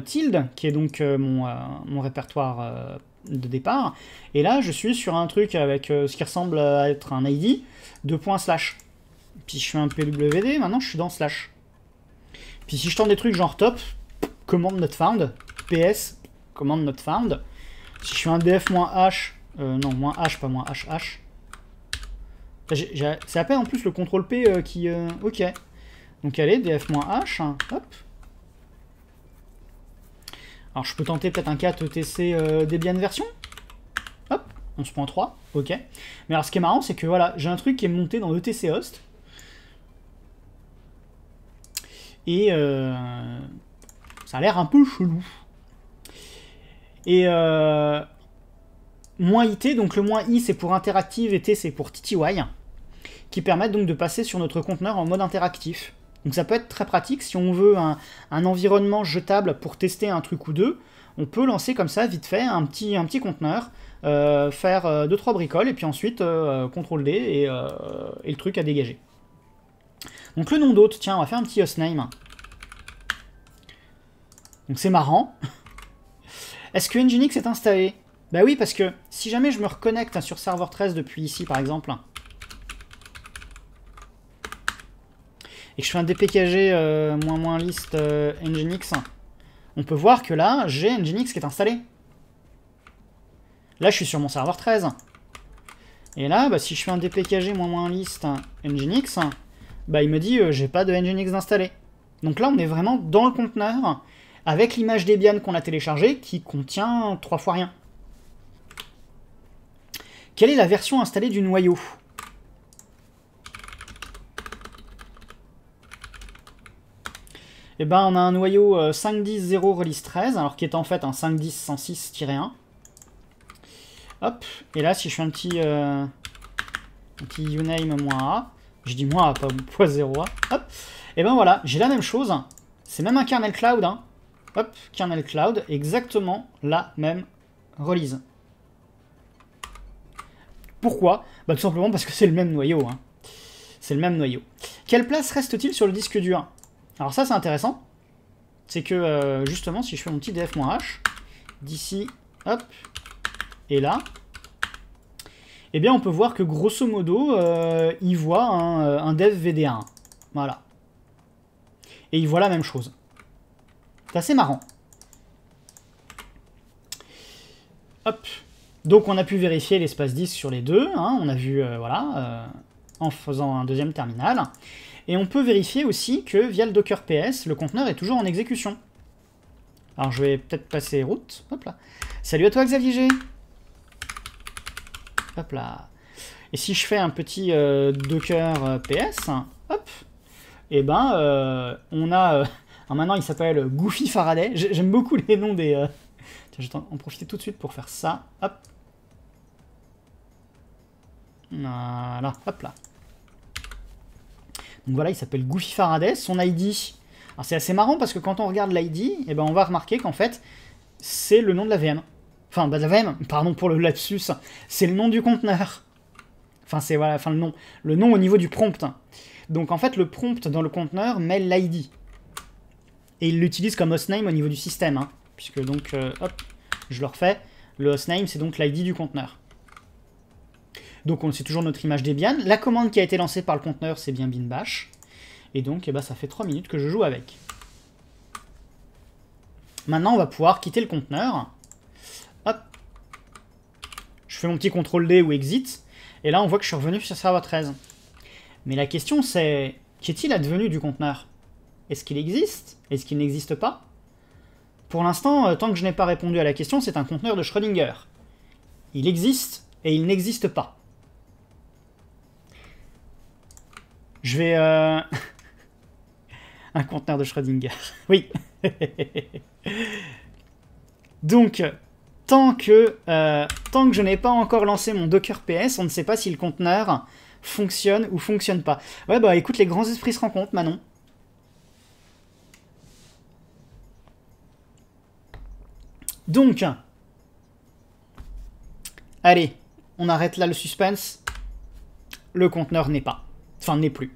tilde, qui est donc mon répertoire de départ. Et là, je suis sur un truc avec ce qui ressemble à être un ID, slash. Puis je fais un pwd, maintenant je suis dans slash. Puis si je tente des trucs genre top, command not found, ps, command not found. Si je fais un df-h, non, -h, pas -hh. C'est à peine en plus le contrôle P qui... ok. Donc allez, df-h, hop. Alors je peux tenter peut-être un cat etc Debian version. Hop, 11.3, ok. Mais alors ce qui est marrant, c'est que voilà, j'ai un truc qui est monté dans etc host. Et ça a l'air un peu chelou. Et -it, donc le -i c'est pour interactive et t c'est pour TTY, qui permettent donc de passer sur notre conteneur en mode interactif. Donc ça peut être très pratique si on veut un environnement jetable pour tester un truc ou deux. On peut lancer comme ça, vite fait, un petit conteneur, faire 2-3 bricoles, et puis ensuite CTRL-D, et le truc à dégager. Donc le nom d'hôte, tiens, on va faire un petit hostname. Donc c'est marrant. Est-ce que Nginx est installé? Bah oui, parce que si jamais je me reconnecte sur serveur 13 depuis ici, par exemple, et que je fais un dpkg -list Nginx, on peut voir que là, j'ai Nginx qui est installé. Là, je suis sur mon serveur 13. Et là, bah, si je fais un dpkg -list Nginx, bah, il me dit j'ai pas de Nginx installé. Donc là, on est vraiment dans le conteneur, avec l'image Debian qu'on a téléchargée, qui contient 3 fois rien. Quelle est la version installée du noyau? Eh ben, on a un noyau 5.10.0 release 13, alors qui est en fait un 5.10.106-1. Hop, et là, si je fais un petit uname -a, je dis -a, pas .0a, hop, et ben voilà, j'ai la même chose. C'est même un kernel cloud, hein. Hop, kernel cloud, exactement la même release. Pourquoi? Bah tout simplement parce que c'est le même noyau, hein. C'est le même noyau. Quelle place reste-t-il sur le disque dur? Alors ça c'est intéressant. C'est que justement si je fais mon petit df-h, d'ici, hop, et là, eh bien on peut voir que grosso modo, il voit un dev VD1. Voilà. Et il voit la même chose. C'est assez marrant. Hop. Donc on a pu vérifier l'espace disque sur les deux, hein, on a vu, voilà, en faisant un deuxième terminal. Et on peut vérifier aussi que via le Docker PS, le conteneur est toujours en exécution. Alors je vais peut-être passer route, hop là. Salut à toi Xavier G. Hop là. Et si je fais un petit Docker PS, hop, et ben on a... maintenant il s'appelle Goofy Faraday, j'aime beaucoup les noms des... Tiens, je vais en profiter tout de suite pour faire ça, hop. Voilà, hop là. Donc voilà, il s'appelle Goofy Faraday, son ID. Alors c'est assez marrant parce que quand on regarde l'ID, eh ben on va remarquer qu'en fait, c'est le nom de la VM. Enfin, bah, de la VM, pardon pour le lapsus, c'est le nom du conteneur. Enfin, c'est voilà, enfin le nom au niveau du prompt. Donc en fait, le prompt dans le conteneur met l'ID. Et il l'utilise comme hostname au niveau du système. Hein, puisque donc, hop, je le refais. Le hostname, c'est donc l'ID du conteneur. Donc c'est toujours notre image Debian. La commande qui a été lancée par le conteneur, c'est bien bin bash. Et donc, eh ben, ça fait 3 minutes que je joue avec. Maintenant, on va pouvoir quitter le conteneur. Hop. Je fais mon petit CTRL-D ou exit. Et là, on voit que je suis revenu sur serveur 13. Mais la question, c'est... Qu'est-il advenu du conteneur? Est-ce qu'il existe? Est-ce qu'il n'existe pas? Pour l'instant, tant que je n'ai pas répondu à la question, c'est un conteneur de Schrödinger. Il existe et il n'existe pas. Je vais... un conteneur de Schrödinger. Oui. Donc, tant que je n'ai pas encore lancé mon Docker PS, on ne sait pas si le conteneur fonctionne ou fonctionne pas. Ouais, bah écoute, les grands esprits se rencontrent, Manon. Donc, allez, on arrête là le suspense. Le conteneur n'est pas. Enfin, n'est plus.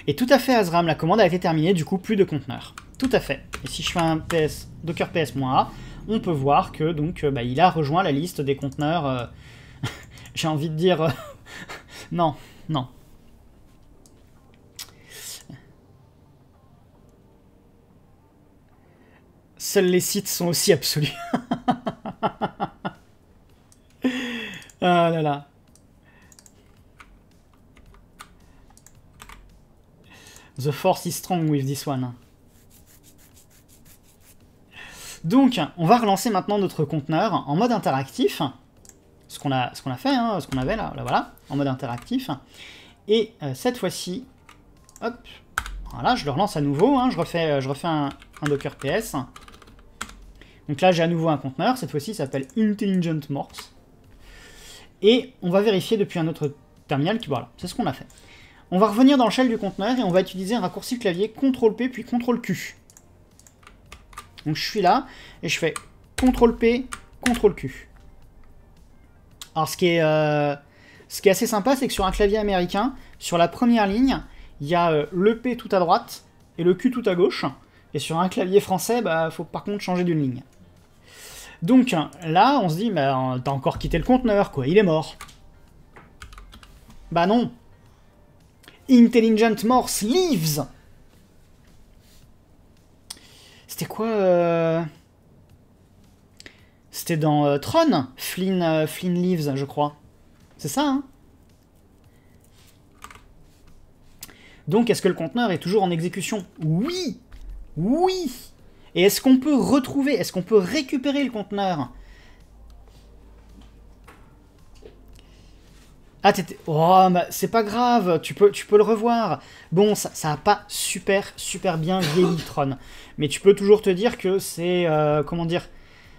Et tout à fait, Azram, la commande a été terminée, du coup, plus de conteneur. Tout à fait. Et si je fais un PS, Docker PS-A, on peut voir que donc bah, il a rejoint la liste des conteneurs. J'ai envie de dire... non, non. Seuls les sites sont aussi absolus. Ah là là. The force is strong with this one. Donc, on va relancer maintenant notre conteneur en mode interactif. Ce qu'on a fait, hein, ce qu'on avait là, voilà, en mode interactif. Et cette fois-ci, hop, voilà, je le relance à nouveau. Hein, je refais un Docker PS. Donc là, j'ai à nouveau un conteneur. Cette fois-ci, il s'appelle Intelligent Morse. Et on va vérifier depuis un autre terminal qui, voilà, c'est ce qu'on a fait. On va revenir dans le shell du conteneur et on va utiliser un raccourci clavier CTRL-P puis CTRL-Q. Donc je suis là et je fais CTRL-P, CTRL-Q. Alors ce qui est assez sympa, c'est que sur un clavier américain, sur la première ligne, il y a le P tout à droite et le Q tout à gauche. Et sur un clavier français, bah faut par contre changer d'une ligne. Donc là, on se dit, bah, t'as encore quitté le conteneur, quoi, il est mort. Bah non. Intelligent Morse leaves. C'était quoi C'était dans Tron, Flynn leaves, je crois. C'est ça, hein? Donc, est-ce que le conteneur est toujours en exécution? Oui. Oui. Et est-ce qu'on peut retrouver, est-ce qu'on peut récupérer le conteneur? Ah, oh, bah, c'est pas grave, tu peux le revoir. Bon, ça a pas super bien vieilli, Tron. Mais tu peux toujours te dire que c'est, comment dire,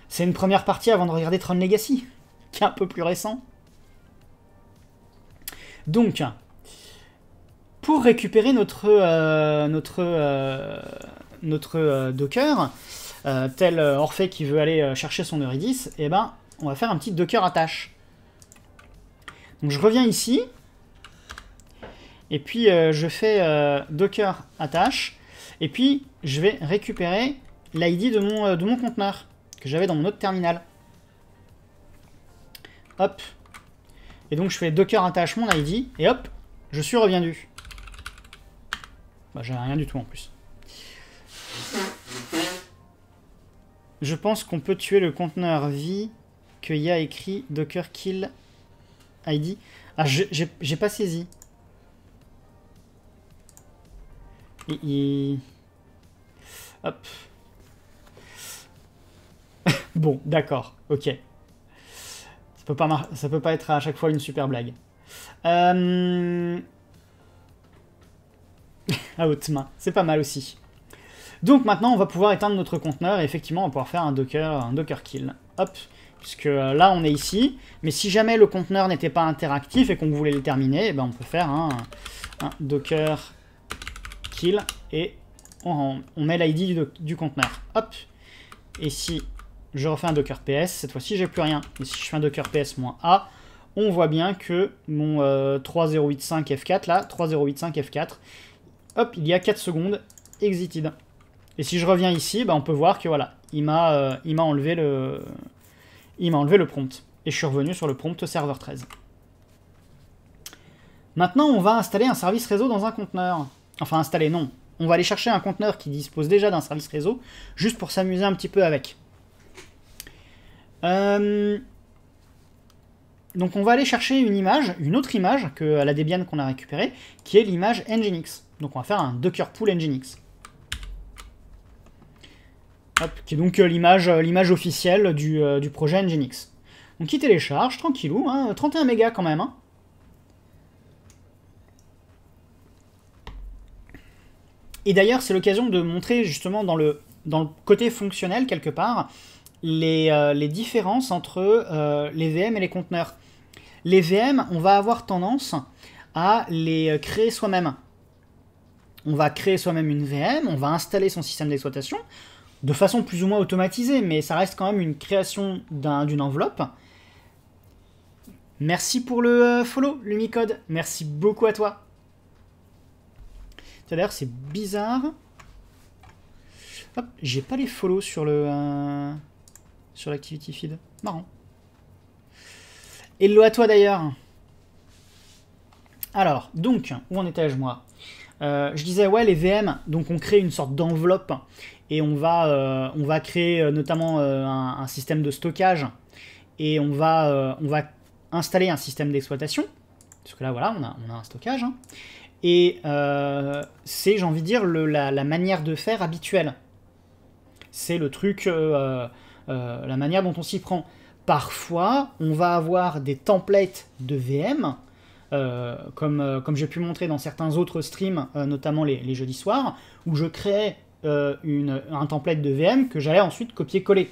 c'est une première partie avant de regarder Tron Legacy, qui est un peu plus récent. Donc, pour récupérer notre Docker, tel Orphée qui veut aller chercher son Eurydice, eh ben, on va faire un petit Docker attache. Donc je reviens ici, et puis je fais Docker attache, et puis je vais récupérer l'ID de mon conteneur, que j'avais dans mon autre terminal. Hop. Et donc je fais Docker attache mon ID, et hop, je suis reviendu. Bah, j'ai rien du tout en plus. Je pense qu'on peut tuer le conteneur vie qu'il y a écrit Docker kill ID. Ah, j'ai pas saisi. Hop. Bon, d'accord, ok. Ça peut pas être à chaque fois une super blague. À haute main, c'est pas mal aussi. Donc maintenant, on va pouvoir éteindre notre conteneur et effectivement, on va pouvoir faire un Docker kill. Hop. Puisque là, on est ici. Mais si jamais le conteneur n'était pas interactif et qu'on voulait le terminer, eh ben, on peut faire un Docker kill et on met l'ID du conteneur. Hop. Et si je refais un Docker PS, cette fois-ci, j'ai plus rien. Et si je fais un Docker PS-A, on voit bien que mon 3085 F4, là, 3085 F4, hop, il y a 4 secondes, exited. Et si je reviens ici, ben, on peut voir que voilà, il m'a enlevé le prompt. Et je suis revenu sur le prompt serveur 13. Maintenant, on va installer un service réseau dans un conteneur. Enfin, installer, non. On va aller chercher un conteneur qui dispose déjà d'un service réseau, juste pour s'amuser un petit peu avec. Donc on va aller chercher une autre image que la Debian qu'on a récupérée, qui est l'image Nginx. Donc on va faire un Docker pool Nginx. Hop, qui est donc l'image officielle du projet Nginx. Donc il télécharge, tranquillou, hein, 31 mégas quand même. Hein. Et d'ailleurs, c'est l'occasion de montrer justement dans le côté fonctionnel, quelque part, les différences entre les VM et les conteneurs. Les VM, on va avoir tendance à les créer soi-même. On va créer soi-même une VM, on va installer son système d'exploitation, de façon plus ou moins automatisée, mais ça reste quand même une création d'une enveloppe. Merci pour le follow, Lumicode. Merci beaucoup à toi. D'ailleurs, c'est bizarre. Hop, j'ai pas les follow sur le sur l'activity feed. Marrant. Hello à toi d'ailleurs. Alors, donc, où en étais-je moi? Je disais, ouais, les VM, donc on crée une sorte d'enveloppe et on va créer notamment un système de stockage et on va installer un système d'exploitation. Parce que là, voilà, on a un stockage. Hein. Et c'est, j'ai envie de dire, la manière de faire habituelle. C'est le truc, la manière dont on s'y prend. Parfois, on va avoir des templates de VM, comme j'ai pu montrer dans certains autres streams, notamment les jeudis soirs, où je créais un template de VM que j'allais ensuite copier-coller.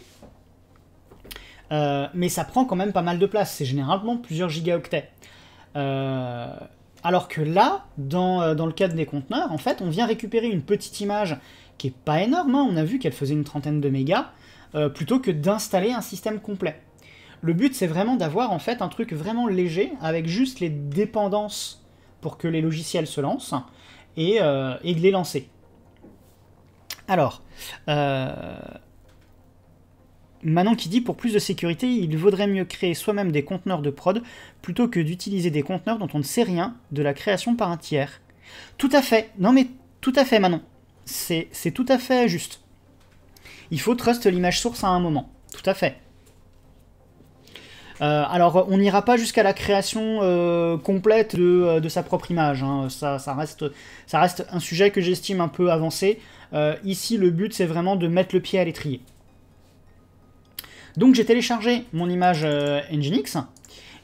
Mais ça prend quand même pas mal de place, c'est généralement plusieurs gigaoctets. Alors que là, dans le cadre des conteneurs, en fait, on vient récupérer une petite image qui est pas énorme, hein, on a vu qu'elle faisait une trentaine de mégas, plutôt que d'installer un système complet. Le but, c'est vraiment d'avoir en fait un truc vraiment léger, avec juste les dépendances pour que les logiciels se lancent, et de les lancer. Alors, Manon qui dit, pour plus de sécurité, il vaudrait mieux créer soi-même des conteneurs de prod, plutôt que d'utiliser des conteneurs dont on ne sait rien de la création par un tiers. Tout à fait, non mais tout à fait Manon, c'est tout à fait juste. Il faut trust l'image source à un moment, tout à fait. Alors, on n'ira pas jusqu'à la création complète de sa propre image. Hein. Ça reste un sujet que j'estime un peu avancé. Ici, le but, c'est vraiment de mettre le pied à l'étrier. Donc, j'ai téléchargé mon image Nginx.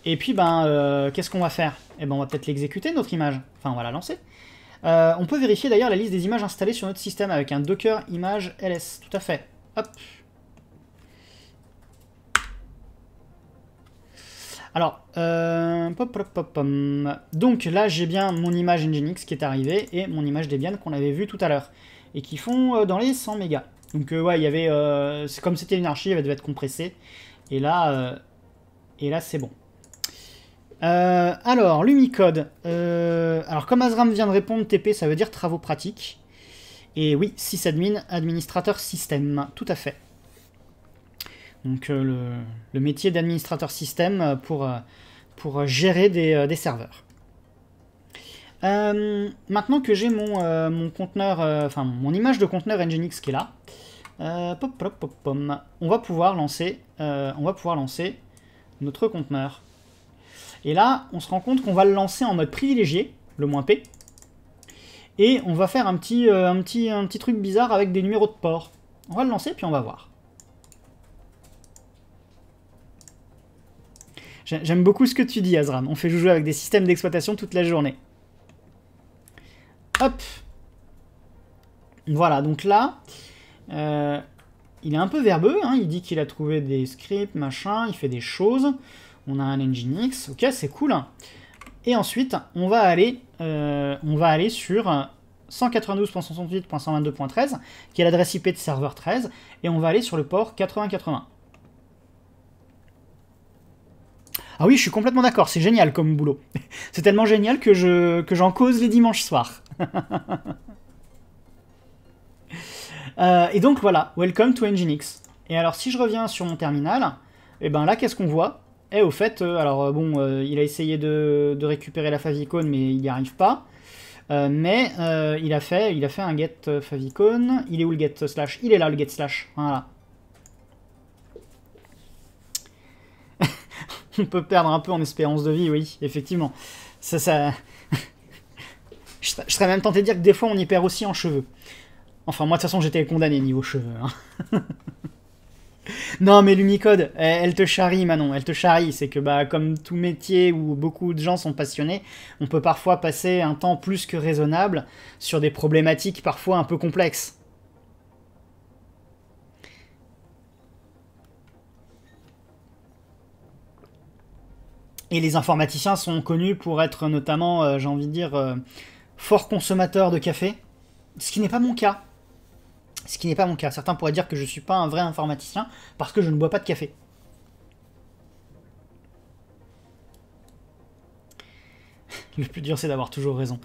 Et puis, qu'est-ce qu'on va faire? Eh ben, on va peut-être l'exécuter, notre image. Enfin, on va la lancer. On peut vérifier d'ailleurs la liste des images installées sur notre système avec un Docker image ls. Tout à fait. Hop. Alors, donc là j'ai bien mon image Nginx qui est arrivée et mon image Debian qu'on avait vu tout à l'heure et qui font dans les 100 mégas. Donc ouais, il y avait, comme c'était une archive, elle devait être compressée et là c'est bon. Alors, Lumicode. Alors comme Azram vient de répondre, TP ça veut dire travaux pratiques. Et oui, sysadmin, administrateur système, tout à fait. Donc le métier d'administrateur système pour gérer des serveurs. Maintenant que j'ai mon conteneur, enfin mon image de conteneur Nginx qui est là, on va pouvoir lancer notre conteneur. Et là, on se rend compte qu'on va le lancer en mode privilégié, le -P, et on va faire un petit truc bizarre avec des numéros de port. On va le lancer puis on va voir. J'aime beaucoup ce que tu dis, Azram. On fait jouer avec des systèmes d'exploitation toute la journée. Hop. Voilà, donc là, il est un peu verbeux. Hein, il dit qu'il a trouvé des scripts, machin, il fait des choses. On a un Nginx, ok, c'est cool. Et ensuite, on va aller sur 192.168.122.13, qui est l'adresse IP de serveur 13, et on va aller sur le port 8080. Ah oui, je suis complètement d'accord, c'est génial comme boulot. C'est tellement génial que j'en cause les dimanches soirs. Et donc voilà, welcome to Nginx. Et alors si je reviens sur mon terminal, et ben là qu'est-ce qu'on voit? Et au fait, alors bon, il a essayé de récupérer la favicon, mais il n'y arrive pas. Mais il a fait un get favicon. Il est où le get slash? Il est là le get slash, voilà. On peut perdre un peu en espérance de vie, oui, effectivement. Ça... Je serais même tenté de dire que des fois on y perd aussi en cheveux. Enfin, moi de toute façon j'étais condamné niveau cheveux. Hein. Non, mais l'Umicode, elle te charrie, Manon, elle te charrie. C'est que, bah, comme tout métier où beaucoup de gens sont passionnés, on peut parfois passer un temps plus que raisonnable sur des problématiques parfois un peu complexes. Et les informaticiens sont connus pour être notamment, j'ai envie de dire, forts consommateurs de café. Ce qui n'est pas mon cas. Ce qui n'est pas mon cas. Certains pourraient dire que je ne suis pas un vrai informaticien parce que je ne bois pas de café. Le plus dur, c'est d'avoir toujours raison.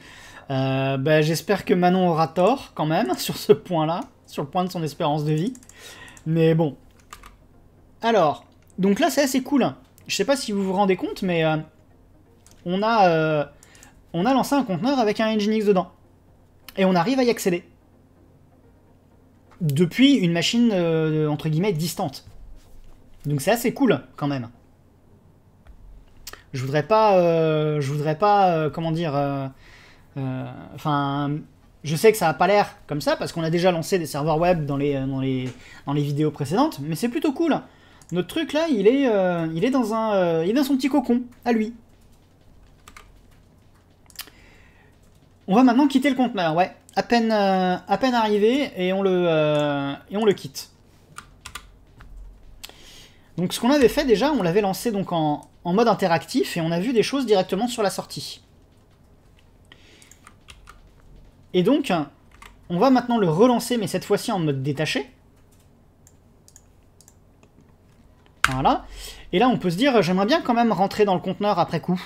Bah, j'espère que Manon aura tort, quand même, sur ce point-là, sur le point de son espérance de vie. Mais bon. Alors, donc là, c'est assez cool. Je sais pas si vous vous rendez compte, mais on a lancé un conteneur avec un Nginx dedans. Et on arrive à y accéder. Depuis une machine, entre guillemets, distante. Donc c'est assez cool, quand même. Je voudrais pas, comment dire... Enfin, je sais que ça n'a pas l'air comme ça, parce qu'on a déjà lancé des serveurs web dans les vidéos précédentes, mais c'est plutôt cool. Notre truc, là, il est dans son petit cocon, à lui. On va maintenant quitter le conteneur, ouais. À peine arrivé, et on le quitte. Donc ce qu'on avait fait déjà, on l'avait lancé donc en mode interactif, et on a vu des choses directement sur la sortie. Et donc, on va maintenant le relancer, mais cette fois-ci en mode détaché. Voilà. Et là, on peut se dire, j'aimerais bien quand même rentrer dans le conteneur après coup.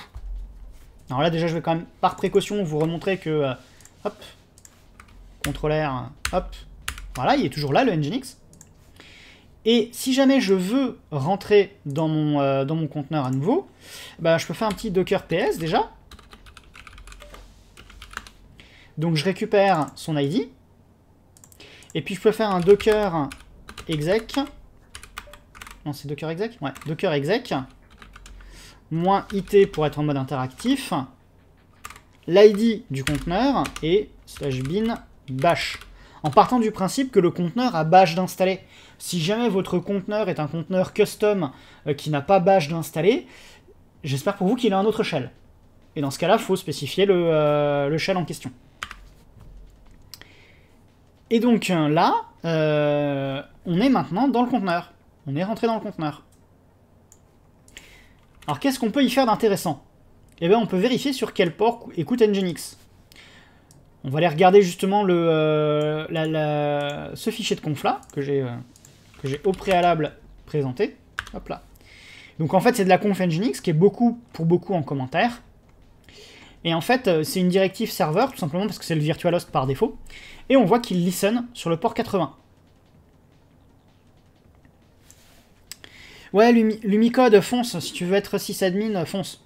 Alors là, déjà, je vais quand même, par précaution, vous remontrer que... hop. Contrôleur, hop. Voilà, il est toujours là, le Nginx. Et si jamais je veux rentrer dans mon conteneur à nouveau, bah, je peux faire un petit docker ps déjà. Donc je récupère son ID. Et puis je peux faire un docker exec. Non, c'est docker exec? Ouais, docker exec. Moins it pour être en mode interactif. L'ID du conteneur et /bin bash. En partant du principe que le conteneur a bash d'installer. Si jamais votre conteneur est un conteneur custom qui n'a pas bash d'installer, j'espère pour vous qu'il a un autre shell. Et dans ce cas-là, il faut spécifier le shell en question. Et donc là, on est maintenant dans le conteneur. On est rentré dans le conteneur. Alors qu'est-ce qu'on peut y faire d'intéressant? Eh bien, on peut vérifier sur quel port écoute Nginx. On va aller regarder justement ce fichier de conf là, que j'ai au préalable présenté. Hop là. Donc en fait, c'est de la conf Nginx qui est pour beaucoup en commentaire. Et en fait, c'est une directive serveur, tout simplement parce que c'est le virtual host par défaut. Et on voit qu'il listen sur le port 80. Ouais, l'Umicode, fonce. Si tu veux être sysadmin, fonce.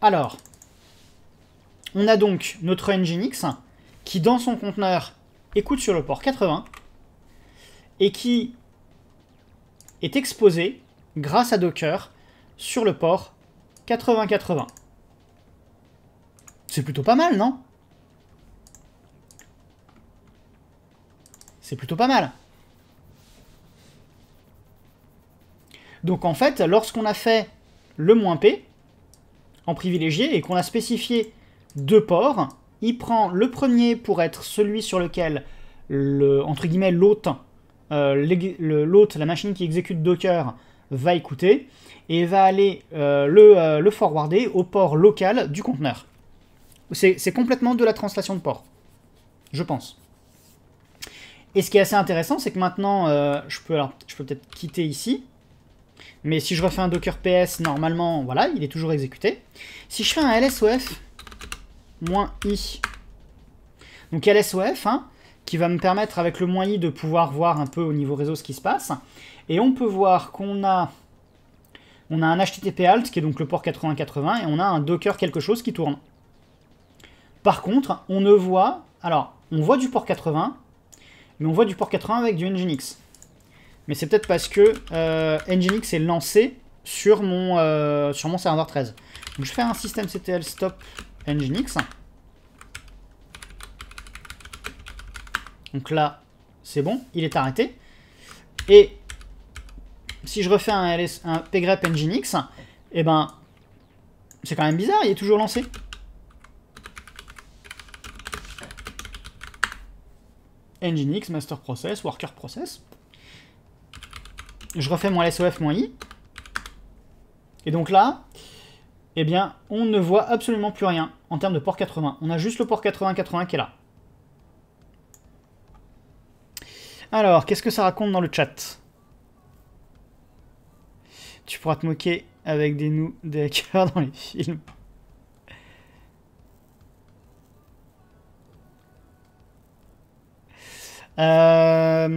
Alors, on a donc notre Nginx qui, dans son conteneur, écoute sur le port 80 et qui est exposé, grâce à Docker, sur le port 8080. C'est plutôt pas mal, non? C'est plutôt pas mal. Donc en fait, lorsqu'on a fait le -p en privilégié et qu'on a spécifié 2 ports, il prend le premier pour être celui sur lequel entre guillemets l'hôte, la machine qui exécute Docker, va écouter et va aller le forwarder au port local du conteneur. C'est complètement de la translation de port, je pense. Et ce qui est assez intéressant, c'est que maintenant, je peux peut-être quitter ici. Mais si je refais un docker ps, normalement, voilà, il est toujours exécuté. Si je fais un lsof -i, donc lsof, hein, qui va me permettre avec le -i de pouvoir voir un peu au niveau réseau ce qui se passe. Et on peut voir qu'on a un HTTP alt, qui est donc le port 8080, et on a un docker quelque chose qui tourne. Par contre, on ne voit... Alors, on voit du port 80, mais on voit du port 80 avec du Nginx. Mais c'est peut-être parce que Nginx est lancé sur mon serveur 13. Donc je fais un systemctl stop Nginx. Donc là, c'est bon, il est arrêté. Et si je refais un pgrep nginx, eh ben, c'est quand même bizarre, il est toujours lancé. Nginx, master process, worker process. Je refais mon LSOF-i. Et donc là, eh bien, on ne voit absolument plus rien en termes de port 80. On a juste le port 80-80 qui est là. Alors, qu'est-ce que ça raconte dans le chat? Tu pourras te moquer avec des hackers dans les films. Alors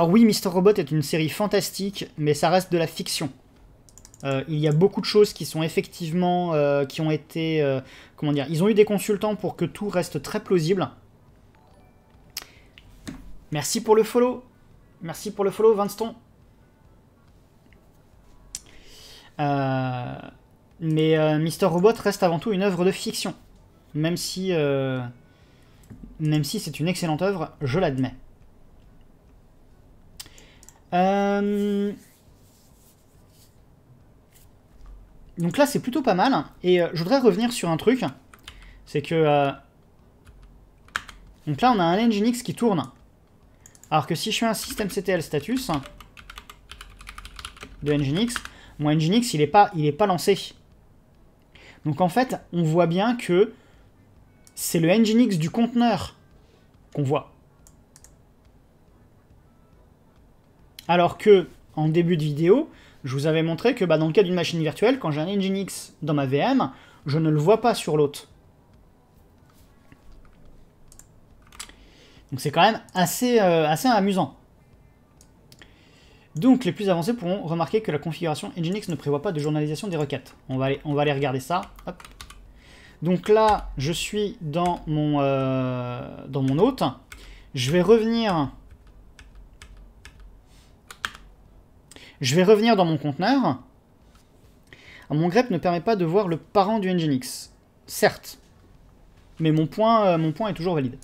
oui, Mr. Robot est une série fantastique, mais ça reste de la fiction. Il y a beaucoup de choses qui sont effectivement... qui ont été... comment dire? Ils ont eu des consultants pour que tout reste très plausible. Merci pour le follow. Merci pour le follow, Vinston. Mais Mr. Robot reste avant tout une œuvre de fiction. Même si c'est une excellente œuvre, je l'admets. Donc là, c'est plutôt pas mal. Et je voudrais revenir sur un truc. C'est que... donc là, on a un Nginx qui tourne. Alors que si je fais un systemctl status de Nginx, mon Nginx, il est pas lancé. Donc en fait, on voit bien que c'est le Nginx du conteneur qu'on voit. Alors que, en début de vidéo, je vous avais montré que dans le cas d'une machine virtuelle, quand j'ai un Nginx dans ma VM, je ne le vois pas sur l'autre. Donc c'est quand même assez amusant. Donc les plus avancés pourront remarquer que la configuration Nginx ne prévoit pas de journalisation des requêtes. On va aller regarder ça. Hop. Donc là, je suis dans mon hôte. Je vais revenir dans mon conteneur. Mon grep ne permet pas de voir le parent du Nginx. Certes. Mais mon point est toujours valide.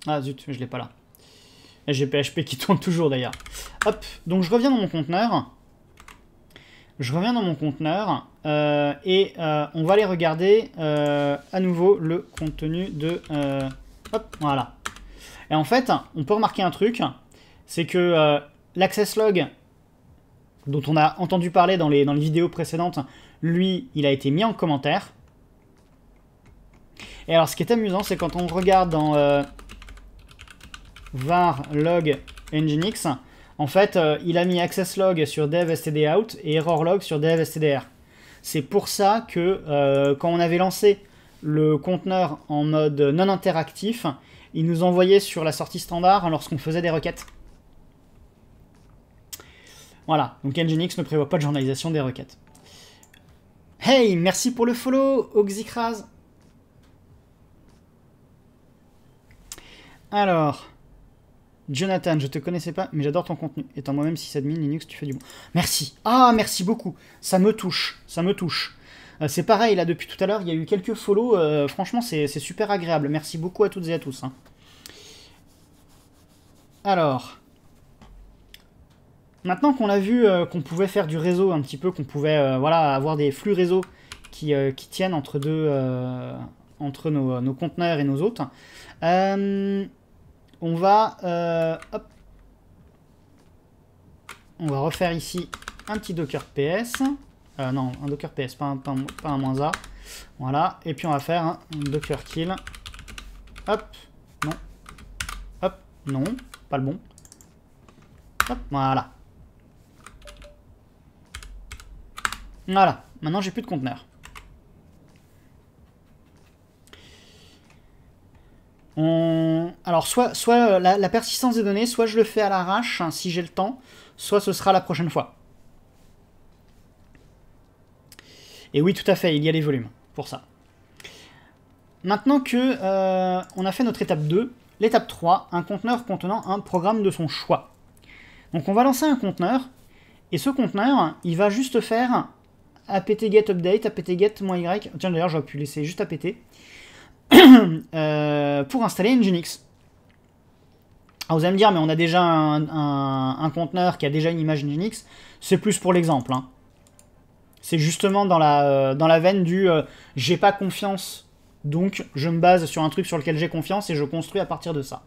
Ah zut, je l'ai pas là. J'ai PHP qui tourne toujours d'ailleurs. Hop, donc je reviens dans mon conteneur. Et on va aller regarder à nouveau le contenu de... hop, voilà. Et en fait, on peut remarquer un truc, c'est que l'access log, dont on a entendu parler dans les vidéos précédentes, lui, il a été mis en commentaire. Et alors, ce qui est amusant, c'est quand on regarde dans var log nginx, en fait, il a mis access log sur dev stdout et error log sur dev stdr. C'est pour ça que quand on avait lancé le conteneur en mode non interactif, il nous envoyait sur la sortie standard lorsqu'on faisait des requêtes. Voilà, donc Nginx ne prévoit pas de journalisation des requêtes. Hey, merci pour le follow, Oxycraz. Alors, Jonathan, je te connaissais pas, mais j'adore ton contenu. Étant moi-même sysadmin Linux, tu fais du bon. Merci. Ah, merci beaucoup. Ça me touche, ça me touche. C'est pareil, là, depuis tout à l'heure, il y a eu quelques follow. Franchement, c'est super agréable. Merci beaucoup à toutes et à tous. Hein. Alors... Maintenant qu'on a vu qu'on pouvait faire du réseau un petit peu, qu'on pouvait voilà, avoir des flux réseau qui tiennent entre nos conteneurs et nos hôtes, on va refaire ici un petit docker ps. Non, un docker ps, pas un moins a. Voilà, et puis on va faire un docker kill. Hop, non. Hop, non, pas le bon. Hop, voilà. Voilà, maintenant j'ai plus de conteneur. Alors soit la persistance des données, soit je le fais à l'arrache hein, si j'ai le temps, soit ce sera la prochaine fois. Et oui, tout à fait, il y a les volumes pour ça. Maintenant que on a fait notre étape 2, l'étape 3, un conteneur contenant un programme de son choix. Donc on va lancer un conteneur Et ce conteneur, il va juste faire apt-get update, apt-get -y. Tiens, d'ailleurs, j'aurais pu laisser juste apt pour installer Nginx. Alors vous allez me dire, mais on a déjà un conteneur qui a déjà une image Nginx. C'est plus pour l'exemple. Hein. C'est justement dans la veine du j'ai pas confiance, donc je me base sur un truc sur lequel j'ai confiance et je construis à partir de ça.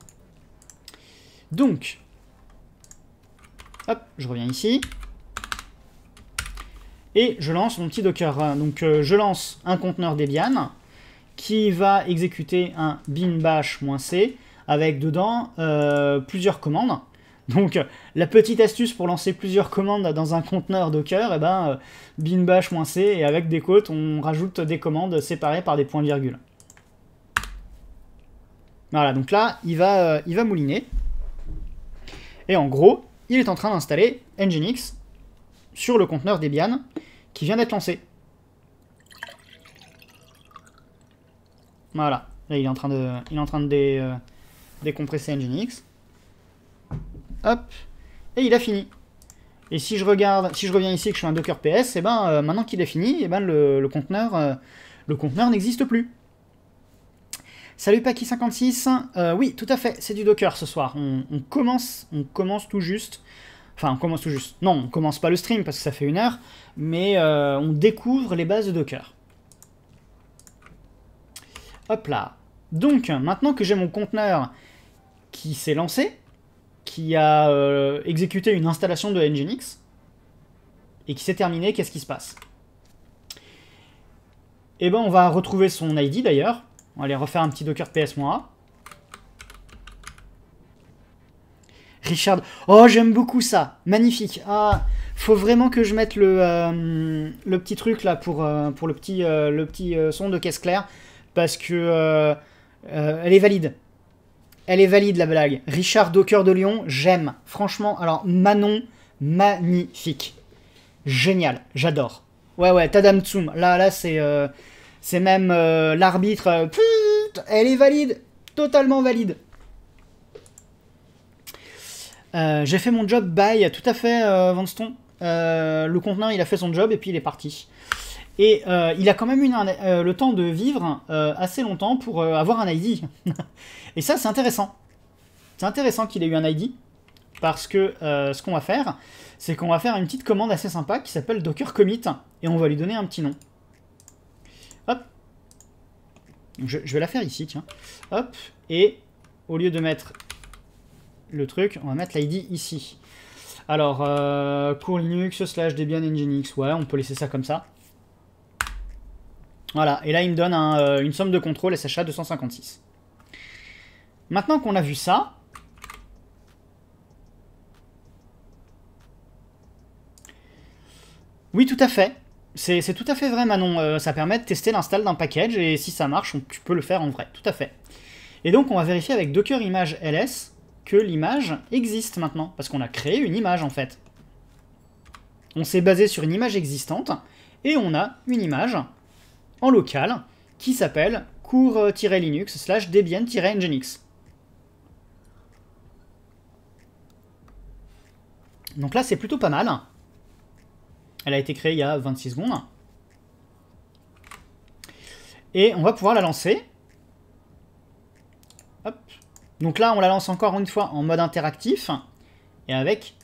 Donc, hop, je reviens ici. Et je lance mon petit Docker. Donc je lance un conteneur Debian qui va exécuter un bin bash -c avec dedans plusieurs commandes. Donc la petite astuce pour lancer plusieurs commandes dans un conteneur Docker, bin bash -c et avec des côtes on rajoute des commandes séparées par des points-virgules. Voilà, donc là il va mouliner. Et en gros, il est en train d'installer Nginx sur le conteneur Debian qui vient d'être lancé. Voilà, là il est en train de décompresser Nginx. Hop, et il a fini. Et si je reviens ici et que je fais un docker ps, maintenant qu'il est fini, le conteneur n'existe plus. Salut Paki56, oui, tout à fait, c'est du Docker ce soir. On commence tout juste. Enfin, on commence tout juste. Non, on commence pas le stream parce que ça fait 1 heure, mais on découvre les bases de Docker. Hop là. Donc, maintenant que j'ai mon conteneur qui s'est lancé, qui a exécuté une installation de Nginx, et qui s'est terminé, qu'est-ce qui se passe? Eh ben, on va retrouver son ID d'ailleurs. On va aller refaire un petit docker ps-a. Richard, oh j'aime beaucoup ça, magnifique. Ah, faut vraiment que je mette le petit truc là pour le petit son de caisse claire, parce que elle est valide. Elle est valide la blague. Richard Docker de Lyon, j'aime. Franchement, alors Manon, magnifique. Génial, j'adore. Ouais, Tadam Tsum, là c'est même l'arbitre. Elle est valide, totalement valide. J'ai fait mon job, bye, tout à fait, Vanston. Le conteneur, il a fait son job et puis il est parti. Et il a quand même eu le temps de vivre assez longtemps pour avoir un ID. Et ça, c'est intéressant. C'est intéressant qu'il ait eu un ID, parce que ce qu'on va faire, c'est qu'on va faire une petite commande assez sympa qui s'appelle docker commit, et on va lui donner un petit nom. Hop. Je vais la faire ici, tiens. Hop. Et au lieu de mettre le truc, on va mettre l'ID ici. Alors, cours Linux / Debian Nginx. Ouais, on peut laisser ça comme ça. Voilà, et là il me donne une somme de contrôle SHA 256. Maintenant qu'on a vu ça, oui tout à fait, c'est tout à fait vrai Manon, ça permet de tester l'install d'un package et si ça marche, tu peux le faire en vrai, tout à fait. Et donc on va vérifier avec docker image ls que l'image existe maintenant, parce qu'on a créé une image en fait. On s'est basé sur une image existante, et on a une image en local qui s'appelle cours-linux / debian-nginx. Donc là, c'est plutôt pas mal. Elle a été créée il y a 26 secondes. Et on va pouvoir la lancer. Hop. Donc là, on la lance encore une fois en mode interactif et avec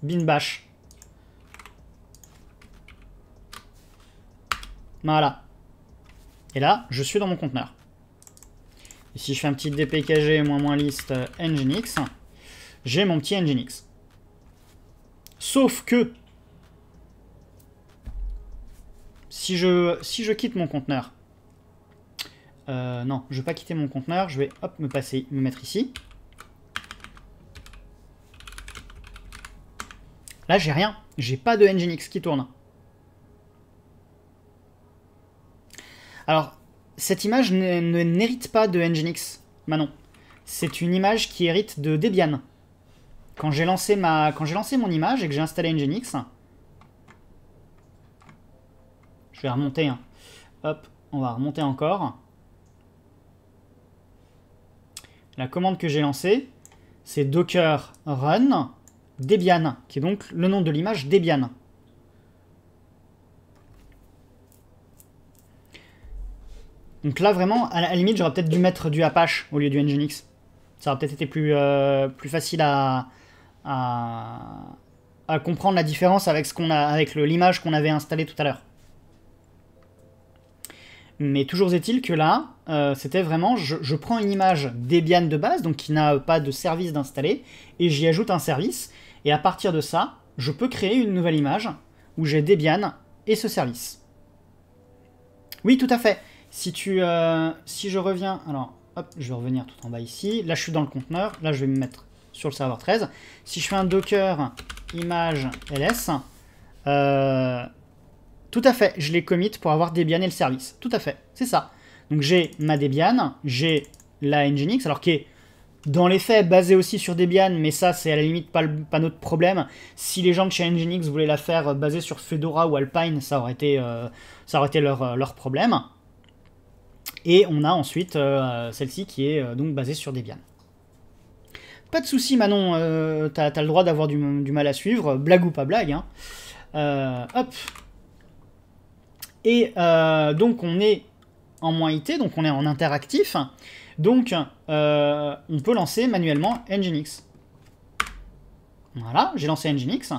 bin bash. Voilà. Et là, je suis dans mon conteneur. Et si je fais un petit dpkg -list nginx, j'ai mon petit nginx. Sauf que si je quitte mon conteneur, non, je vais pas quitter mon conteneur, je vais hop me mettre ici. Là, j'ai rien, j'ai pas de nginx qui tourne. Alors, cette image n'hérite pas de nginx, Manon. C'est une image qui hérite de Debian. Quand j'ai lancé mon image et que j'ai installé Nginx, je vais remonter. Hein. Hop, on va remonter encore. La commande que j'ai lancée, c'est docker run Debian, qui est donc le nom de l'image Debian. Donc là, vraiment, à la limite, j'aurais peut-être dû mettre du Apache au lieu du Nginx. Ça aurait peut-être été plus facile à comprendre la différence avec l'image qu'on avait installée tout à l'heure. Mais toujours est-il que là, c'était vraiment, je prends une image Debian de base, donc qui n'a pas de service d'installer, et j'y ajoute un service, et à partir de ça, je peux créer une nouvelle image où j'ai Debian et ce service. Oui, tout à fait. Si je reviens, alors, hop, je vais revenir tout en bas ici. Là, je suis dans le conteneur. Là, je vais me mettre sur le serveur 13. Si je fais un docker image ls, tout à fait, je les commit pour avoir Debian et le service. Tout à fait, c'est ça. Donc, j'ai ma Debian, j'ai la Nginx, alors qui est dans les faits basée aussi sur Debian, mais ça, c'est à la limite pas notre problème. Si les gens de chez Nginx voulaient la faire basée sur Fedora ou Alpine, ça aurait été leur problème. Et on a ensuite celle-ci qui est donc basée sur Debian. Pas de souci, Manon, t'as le droit d'avoir du mal à suivre, blague ou pas blague. Hein. Hop. Et donc on est en -it, donc on est en interactif. Donc on peut lancer manuellement Nginx. Voilà, j'ai lancé Nginx.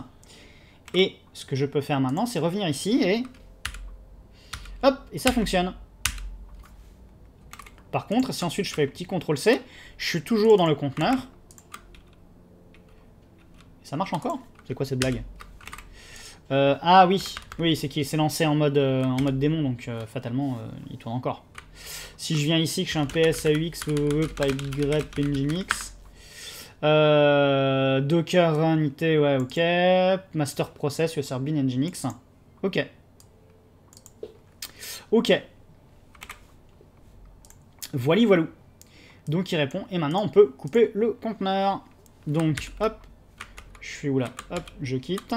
Et ce que je peux faire maintenant, c'est revenir ici et... Hop, et ça fonctionne. Par contre, si ensuite je fais petit CTRL-C, je suis toujours dans le conteneur. Ça marche encore? C'est quoi cette blague? Ah oui, c'est qu'il s'est lancé en mode démon, donc fatalement, il tourne encore. Si je viens ici, que je suis un PSAUX, pipe nginx, docker run it, ouais, ok, master process, usr bin nginx, ok. Ok. Voili voilou. Donc il répond, et maintenant on peut couper le conteneur. Donc, hop, je suis où là? Hop, je quitte.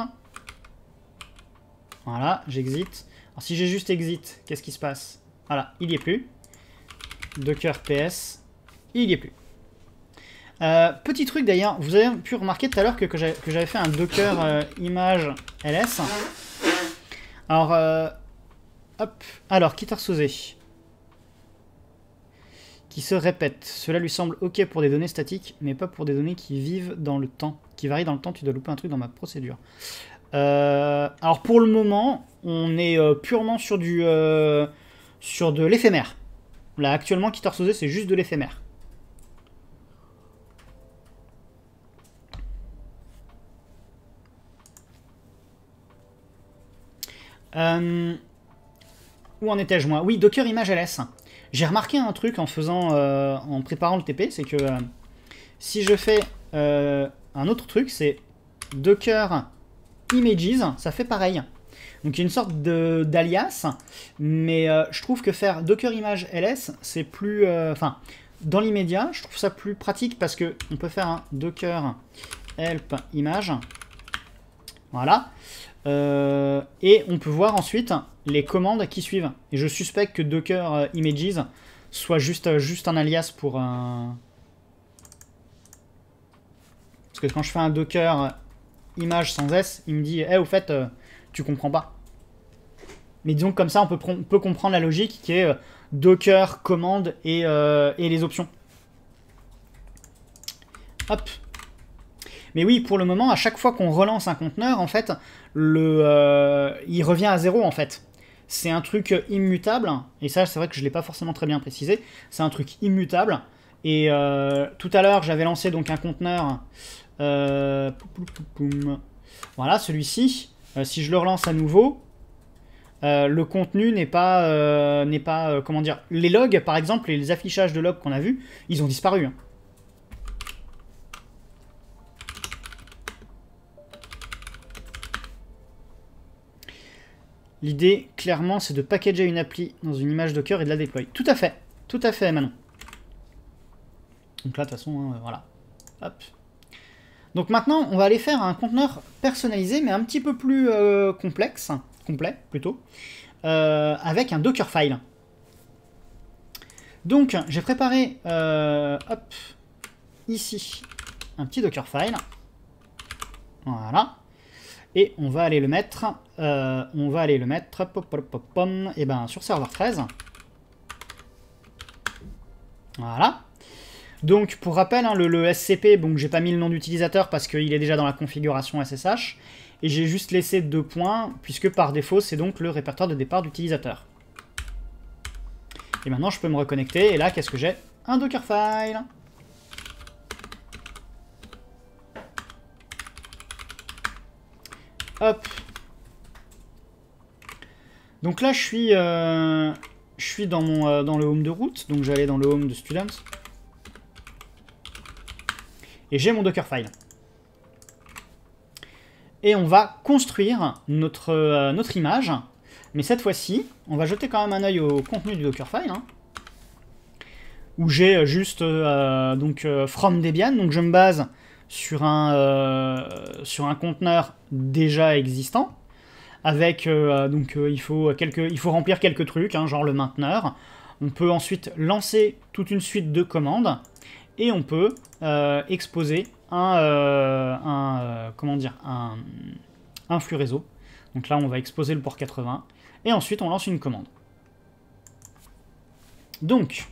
Voilà, j'exit. Alors si j'ai juste exit, qu'est-ce qui se passe? Voilà, il n'y est plus. Docker ps, il n'y est plus. Petit truc d'ailleurs, vous avez pu remarquer tout à l'heure que j'avais fait un docker image ls. Alors, hop, alors, Kitarsosé, qui se répète. Cela lui semble ok pour des données statiques, mais pas pour des données qui vivent dans le temps. Qui varient dans le temps, tu dois louper un truc dans ma procédure. Alors pour le moment, on est purement sur de l'éphémère. Là actuellement, Kitarsosé, c'est juste de l'éphémère. Où en étais-je moi? Oui, Docker image ls. J'ai remarqué un truc en préparant le TP, c'est que si je fais un autre truc, c'est Docker images, ça fait pareil. Donc il y a une sorte d'alias, mais je trouve que faire Docker image ls, c'est plus... Enfin, dans l'immédiat, je trouve ça plus pratique parce que on peut faire un Docker help image. Voilà. Et on peut voir ensuite les commandes qui suivent. Et je suspecte que Docker images soit juste un alias pour un... Parce que quand je fais un Docker image sans S, il me dit au fait, tu comprends pas. Mais disons que comme ça, on peut comprendre la logique qui est Docker, commande et les options. Hop. Mais oui, pour le moment, à chaque fois qu'on relance un conteneur, en fait, il revient à 0, en fait. C'est un truc immutable, et ça, c'est vrai que je ne l'ai pas forcément très bien précisé. C'est un truc immutable, et tout à l'heure, j'avais lancé donc un conteneur. Voilà, celui-ci. Si je le relance à nouveau, le contenu n'est pas, comment dire, les logs, par exemple, et les affichages de logs qu'on a vus, ils ont disparu. Hein. L'idée, clairement, c'est de packager une appli dans une image Docker et de la déployer. Tout à fait, Manon. Donc là, de toute façon, voilà. Hop. Donc maintenant, on va aller faire un conteneur personnalisé, mais un petit peu plus complet, plutôt, avec un Dockerfile. Donc, j'ai préparé, hop, ici, un petit Dockerfile. Voilà. Et on va aller le mettre, et ben, sur serveur 13. Voilà. Donc, pour rappel, hein, le SCP, donc j'ai pas mis le nom d'utilisateur parce qu'il est déjà dans la configuration SSH, et j'ai juste laissé 2 points, puisque par défaut, c'est donc le répertoire de départ d'utilisateur. Et maintenant, je peux me reconnecter, et là, qu'est-ce que j'ai? Un Dockerfile. Hop. Donc là, je suis dans le home de route, donc j'allais dans le home de students. Et j'ai mon Dockerfile. Et on va construire notre image. Mais cette fois-ci, on va jeter quand même un œil au contenu du Dockerfile. Hein, où j'ai juste from Debian. Donc je me base sur un conteneur déjà existant. Avec, il faut remplir quelques trucs, hein, genre le mainteneur. On peut ensuite lancer toute une suite de commandes. Et on peut exposer un flux réseau. Donc là, on va exposer le port 80. Et ensuite, on lance une commande. Donc,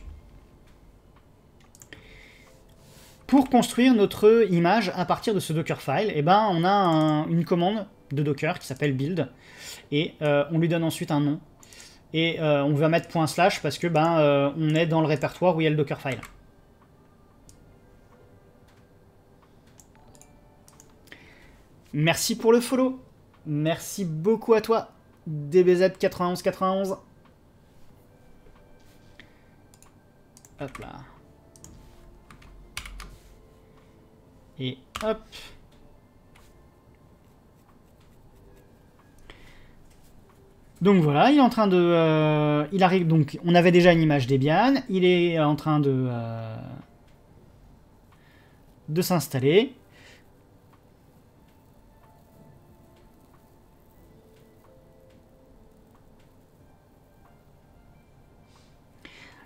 pour construire notre image à partir de ce Dockerfile, eh ben, on a une commande de Docker qui s'appelle build. Et on lui donne ensuite un nom. Et on va mettre // parce que on est dans le répertoire où il y a le Dockerfile. Merci pour le follow. Merci beaucoup à toi, DBZ9191. Hop là. Et hop. Donc voilà, il est en train de... il arrive, donc on avait déjà une image Debian. Il est en train de s'installer.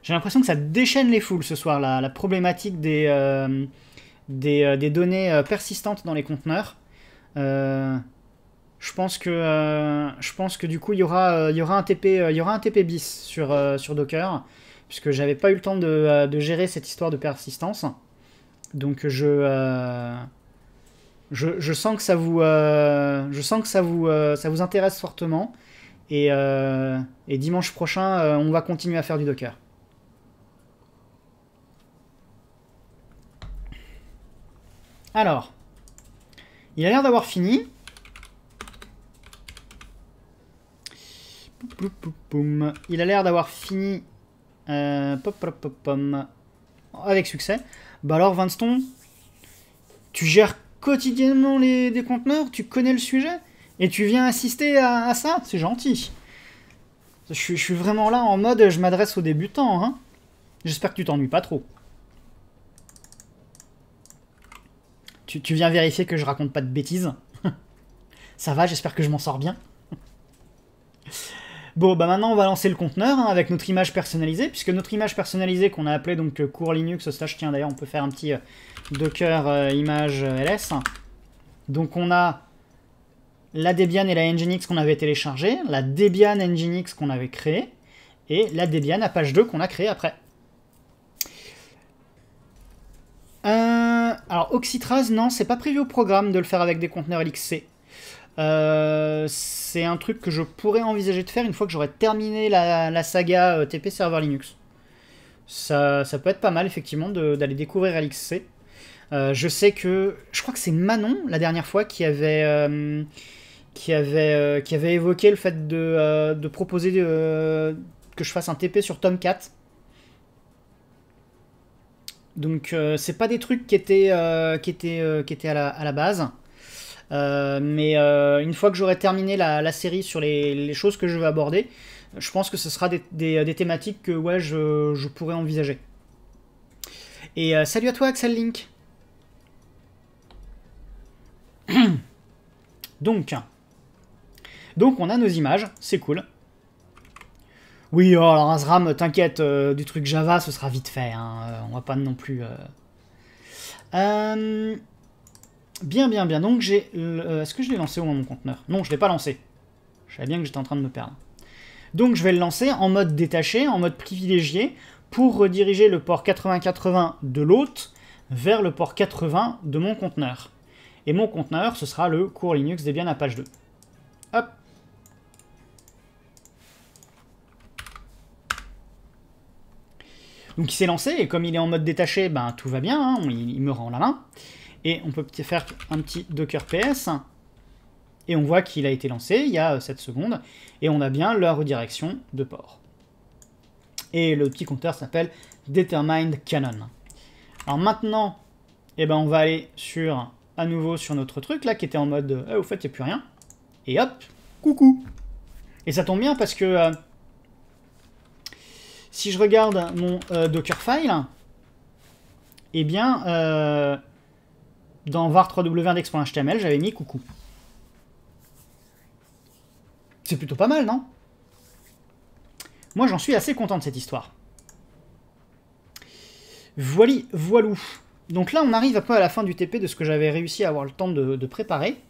J'ai l'impression que ça déchaîne les foules ce soir, la problématique des données persistantes dans les conteneurs. Je pense que du coup il y aura un TP bis sur Docker, puisque j'avais pas eu le temps de gérer cette histoire de persistance. Donc je sens que ça vous intéresse fortement, et dimanche prochain on va continuer à faire du Docker. Alors, il a l'air d'avoir fini. Il a l'air d'avoir fini avec succès. Bah alors, Winston, tu gères quotidiennement des conteneurs, tu connais le sujet, et tu viens assister à ça, c'est gentil. Je suis vraiment là en mode je m'adresse aux débutants. Hein. J'espère que tu t'ennuies pas trop. Tu viens vérifier que je raconte pas de bêtises. Ça va, j'espère que je m'en sors bien. Bon, bah maintenant on va lancer le conteneur hein, avec notre image personnalisée, puisque notre image personnalisée qu'on a appelée donc cours Linux / tiens d'ailleurs on peut faire un petit docker image ls. Donc on a la Debian et la Nginx qu'on avait téléchargée, la Debian Nginx qu'on avait créée, et la Debian Apache 2 qu'on a créée après. Alors Oxytraz, non, c'est pas prévu au programme de le faire avec des conteneurs LXC. C'est un truc que je pourrais envisager de faire une fois que j'aurai terminé la saga TP Server Linux. Ça peut être pas mal effectivement d'aller découvrir LXC. Je sais que... Je crois que c'est Manon, la dernière fois, qui avait évoqué le fait de proposer que je fasse un TP sur Tomcat. Donc c'est pas des trucs qui étaient à la base. Mais une fois que j'aurai terminé la série sur les choses que je veux aborder, je pense que ce sera des thématiques que ouais, je pourrais envisager. Et salut à toi Axel Link. Donc on a nos images, c'est cool. Oui, alors Azram, t'inquiète, du truc Java, ce sera vite fait. Hein, on va pas non plus... Bien, bien, bien. Donc, j'ai... Est-ce que je l'ai lancé au moins, mon conteneur? Non, je ne l'ai pas lancé. Je savais bien que j'étais en train de me perdre. Donc, je vais le lancer en mode détaché, en mode privilégié, pour rediriger le port 8080 de l'hôte vers le port 80 de mon conteneur. Et mon conteneur, ce sera le cours Linux Debian Apache 2. Hop. Donc il s'est lancé, et comme il est en mode détaché, ben, tout va bien, hein, il me rend la main. Et on peut faire un petit Docker PS, et on voit qu'il a été lancé il y a 7 secondes, et on a bien la redirection de port. Et le petit compteur s'appelle Determined Canon. Alors maintenant, eh ben, on va aller à nouveau sur notre truc, là, qui était en mode au fait, il n'y a plus rien. Et hop, coucou. Et ça tombe bien parce que si je regarde mon Dockerfile, eh bien, dans var3windex.html, j'avais mis coucou. C'est plutôt pas mal, non? Moi, j'en suis assez content de cette histoire. Voilou. Donc là, on arrive un peu à la fin du TP de ce que j'avais réussi à avoir le temps de préparer.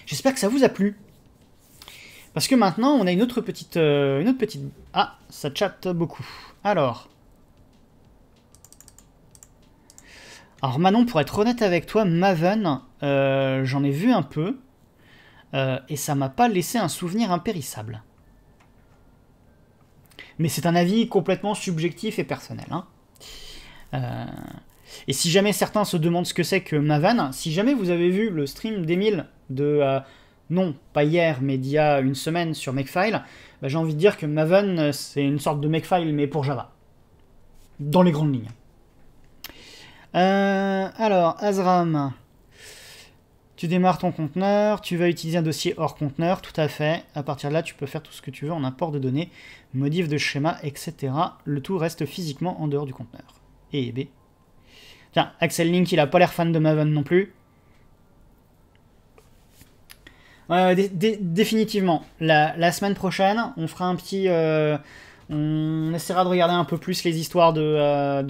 J'espère que ça vous a plu. Parce que maintenant, on a une autre petite... Ah, ça chatte beaucoup. Alors, Manon, pour être honnête avec toi, Maven, j'en ai vu un peu. Et ça m'a pas laissé un souvenir impérissable. Mais c'est un avis complètement subjectif et personnel. Hein. Et si jamais certains se demandent ce que c'est que Maven, si jamais vous avez vu le stream d'Emile de... non, pas hier, mais d'il y a une semaine sur Makefile, bah, j'ai envie de dire que Maven, c'est une sorte de Makefile, mais pour Java. Dans les grandes lignes. Alors, Azram... Tu démarres ton conteneur, tu vas utiliser un dossier hors conteneur, tout à fait. À partir de là, tu peux faire tout ce que tu veux en import de données, modif de schéma, etc. Le tout reste physiquement en dehors du conteneur. Et B. Tiens, Axel Link, il a pas l'air fan de Maven non plus. Définitivement. La semaine prochaine, on fera un petit... on essaiera de regarder un peu plus les histoires de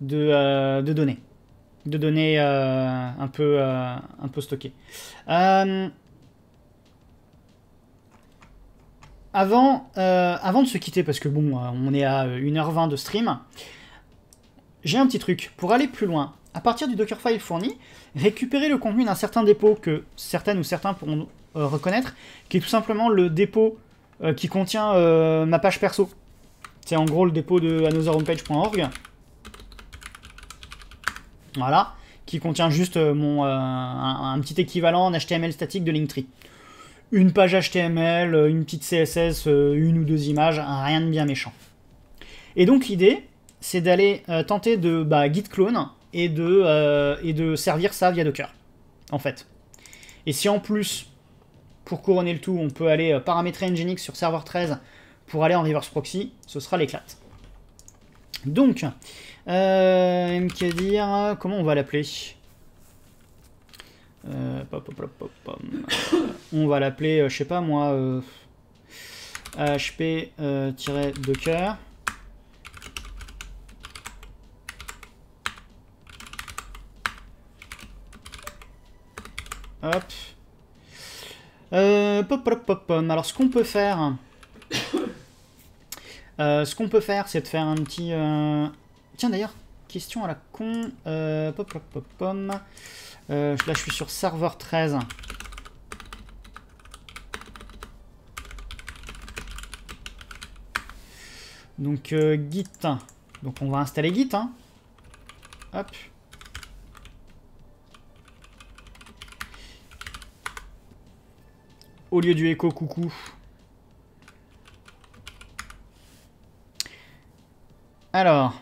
données. De données un peu stockées. Avant de se quitter, parce que bon, on est à 1h20 de stream, j'ai un petit truc. Pour aller plus loin, à partir du Dockerfile fourni, récupérer le contenu d'un certain dépôt que certaines ou certains pourront reconnaître, qui est tout simplement le dépôt qui contient ma page perso. C'est en gros le dépôt de anotherhomepage.org. Voilà, qui contient juste un petit équivalent en HTML statique de Linktree. Une page HTML, une petite CSS, une ou deux images, rien de bien méchant. Et donc l'idée, c'est d'aller tenter de git clone et de servir ça via Docker, en fait. Et si en plus, pour couronner le tout, on peut aller paramétrer Nginx sur serveur 13 pour aller en reverse proxy, ce sera l'éclate. Donc... MKDir, comment on va l'appeler? On va l'appeler, je sais pas moi, HP-Docker. Hop. Alors ce qu'on peut faire, c'est de faire un petit... Tiens d'ailleurs, question à la con. Là je suis sur serveur 13. Donc git. Donc on va installer git. Hein. Hop. Au lieu du echo coucou. Alors.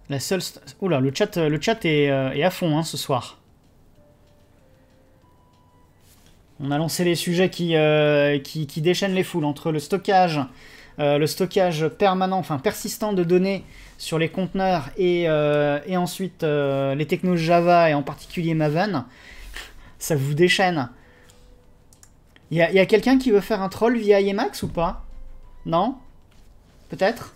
La seule... Oula, le chat est à fond hein, ce soir. On a lancé les sujets qui déchaînent les foules entre le stockage permanent, enfin persistant de données sur les conteneurs et ensuite les technos Java et en particulier Maven. Ça vous déchaîne. Il y a quelqu'un qui veut faire un troll via Emacs ou pas? Non? Peut-être?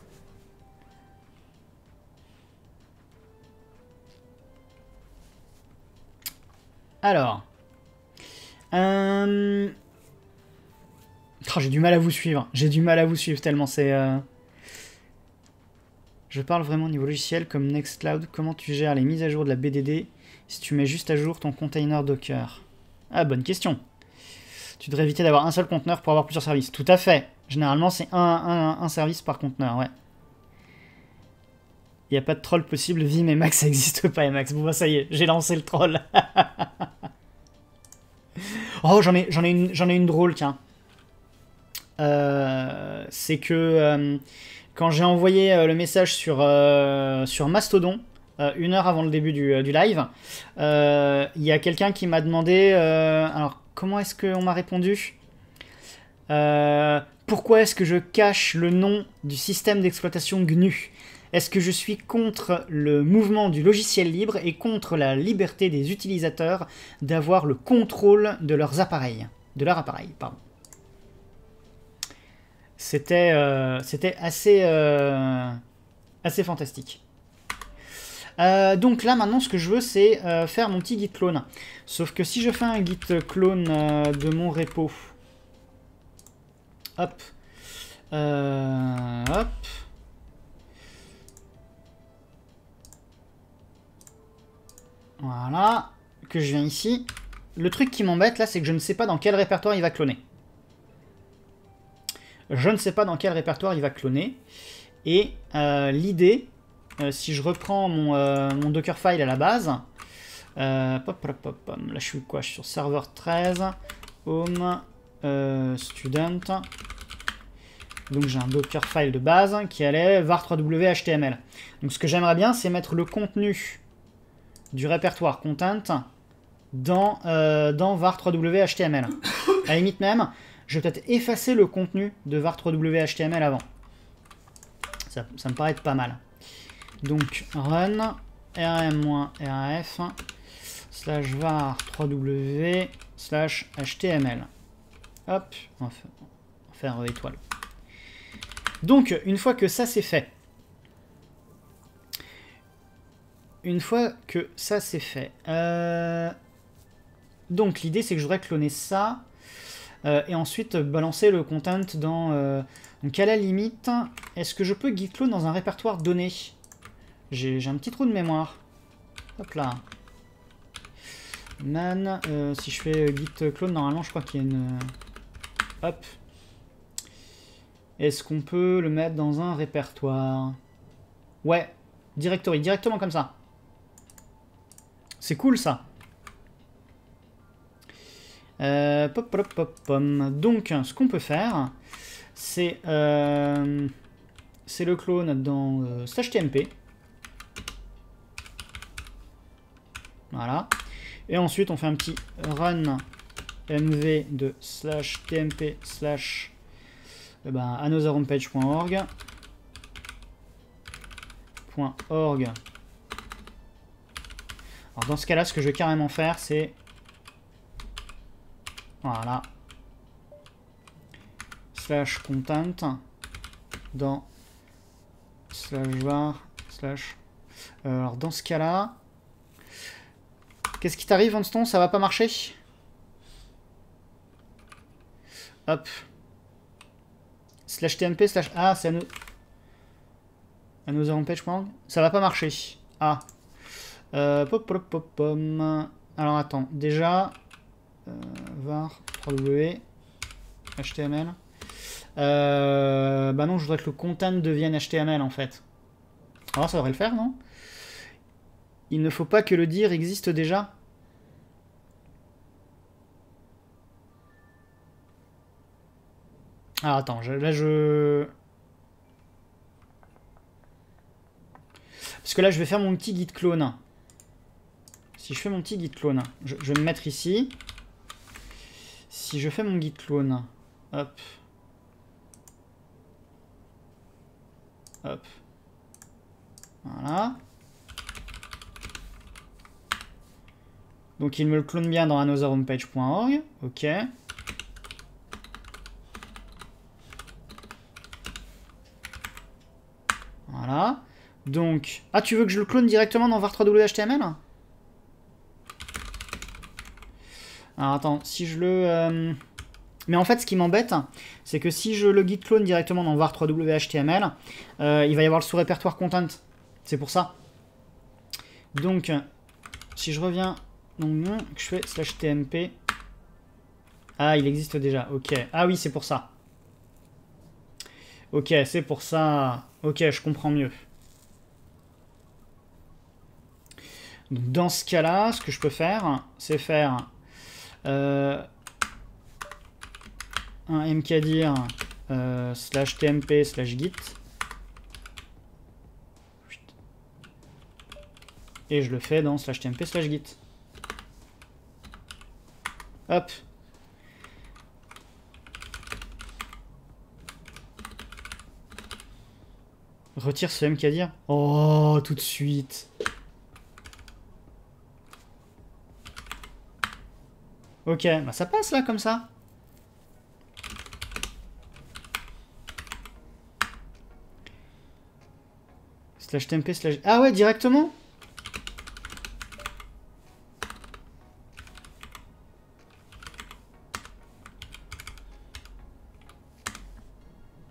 Alors. Oh, j'ai du mal à vous suivre. J'ai du mal à vous suivre tellement c'est... Je parle vraiment au niveau logiciel comme Nextcloud. Comment tu gères les mises à jour de la BDD si tu mets juste à jour ton container Docker? Ah, bonne question. Tu devrais éviter d'avoir un seul conteneur pour avoir plusieurs services. Tout à fait. Généralement, c'est un service par conteneur, ouais. Il n'y a pas de troll possible. Vim et Max, ça n'existe pas, Max. Bon, bah, ça y est, j'ai lancé le troll. Oh, j'en ai une drôle, tiens. C'est que quand j'ai envoyé le message sur Mastodon, 1 heure avant le début du live, il y a quelqu'un qui m'a demandé... alors, comment est-ce qu'on m'a répondu? Pourquoi est-ce que je cache le nom du système d'exploitation GNU? Est-ce que je suis contre le mouvement du logiciel libre et contre la liberté des utilisateurs d'avoir le contrôle de leurs appareils? De leur appareil, pardon. C'était assez fantastique. Donc là, maintenant, ce que je veux, c'est faire mon petit git clone. Sauf que si je fais un git clone de mon repo... Hop. Hop. Voilà. Que je viens ici. Le truc qui m'embête, là, c'est que je ne sais pas dans quel répertoire il va cloner. Je ne sais pas dans quel répertoire il va cloner. Et l'idée, si je reprends mon Dockerfile à la base, là je suis quoi? Je suis sur serveur 13, home, student. Donc j'ai un Dockerfile de base qui allait var3w html. Donc ce que j'aimerais bien, c'est mettre le contenu du répertoire content dans var3w html. À la limite même, je vais peut-être effacer le contenu de var3w html avant. Ça me paraît être pas mal. Donc run rm-raf slash var3w slash html. Hop, on va faire étoile. Donc une fois que ça c'est fait, donc l'idée c'est que je voudrais cloner ça et ensuite balancer le content dans... donc à la limite, est-ce que je peux git clone dans un répertoire donné? J'ai un petit trou de mémoire. Hop là. Man, si je fais git clone, normalement je crois qu'il y a une... Hop. Est-ce qu'on peut le mettre dans un répertoire? Ouais, directory, directement comme ça. C'est cool ça. Pop, pop, pop, pom. Donc, ce qu'on peut faire, c'est le clone dans /tmp. Voilà. Et ensuite, on fait un petit run mv de /tmp anotherhomepage.org. .org. Alors dans ce cas-là, ce que je vais carrément faire, c'est... Voilà. /content dans /var alors dans ce cas-là, qu'est-ce qui t'arrive, Winston? Ça va pas marcher? Hop. /tmp / ah, c'est anotherhomepage.org. Ça va pas marcher. Ah. Pop, pop, pop, pom. Alors attends, déjà var 3w html. Bah non, je voudrais que le content devienne html en fait. Alors ça devrait le faire, non? Il ne faut pas que le dir existe déjà. Ah attends, là je... Parce que là je vais faire mon petit git clone. Si je fais mon petit git clone, je vais me mettre ici. Si je fais mon git clone, hop. Hop. Voilà. Donc il me le clone bien dans anotherhomepage.org. Ok. Voilà. Donc... Ah, tu veux que je le clone directement dans var3w html? Alors attends, si je le... Mais en fait, ce qui m'embête, c'est que si je le git clone directement dans var 3w html, il va y avoir le sous-répertoire content. C'est pour ça. Donc, si je reviens, donc, je fais /tmp. Ah, il existe déjà, ok. Ah oui, c'est pour ça. Ok, c'est pour ça. Ok, je comprends mieux. Donc, dans ce cas-là, ce que je peux faire, c'est faire un mkdir /tmp/git. Et je le fais dans /tmp/git. Hop. Retire ce mkdir. Oh, tout de suite. Ok, bah ça passe là comme ça. /tmp/... Ah ouais, directement.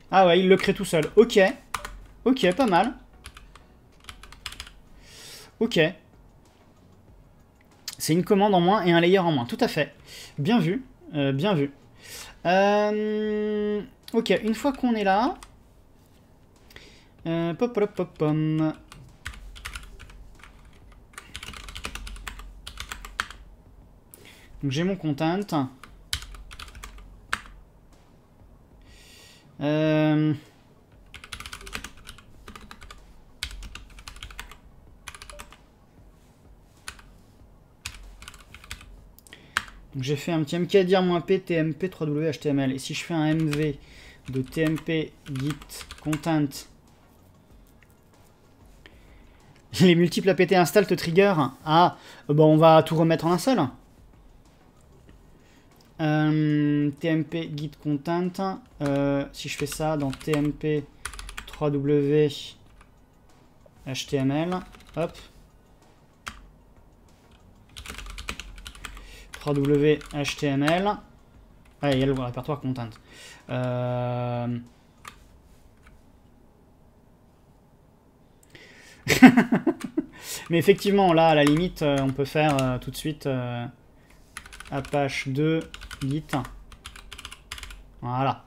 Ah ouais, il le crée tout seul. Ok. Ok, pas mal. Ok. C'est une commande en moins et un layer en moins. Tout à fait. Bien vu. Bien vu. Ok, une fois qu'on est là... pop, pop, pop, pom. Donc j'ai mon content. Donc j'ai fait un petit mkdir-p tmp 3w html. Et si je fais un mv de tmp git content, les multiples apt install te trigger. Ah, bon, on va tout remettre en un seul. tmp git content. Si je fais ça dans tmp 3w html, hop. 3w html. Ah, il y a le répertoire content. Mais effectivement, là, à la limite, on peut faire tout de suite apache 2 git. Voilà.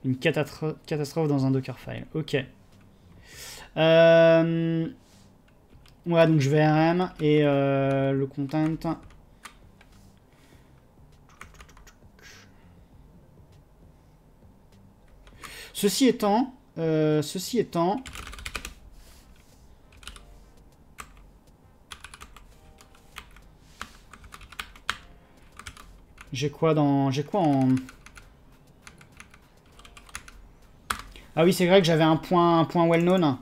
Une catastrophe dans un Dockerfile. Ok. Ouais, donc je vais rm et le content. Ceci étant, j'ai quoi en... Ah oui, c'est vrai que j'avais un point well known.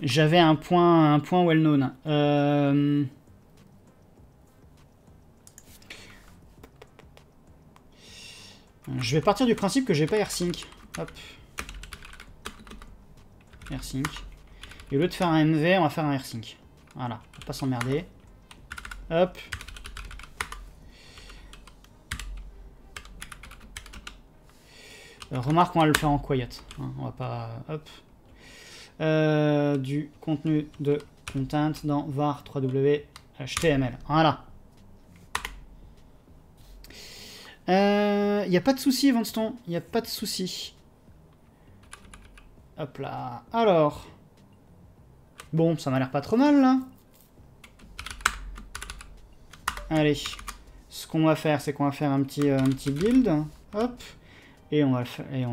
J'avais un point well known. Je vais partir du principe que j'ai pas rsync. Hop. Rsync. Et au lieu de faire un mv, on va faire un rsync. Voilà, on va pas s'emmerder. Hop. Remarque, on va le faire en quiet. Hein, on va pas... Hop. Du contenu de content dans var 3w html. Voilà. Il n'y a pas de souci, Vanston. Il n'y a pas de souci. Hop là. Alors. Bon, ça m'a l'air pas trop mal, là. Allez. Ce qu'on va faire, c'est qu'on va faire un petit build. Hop. Et on va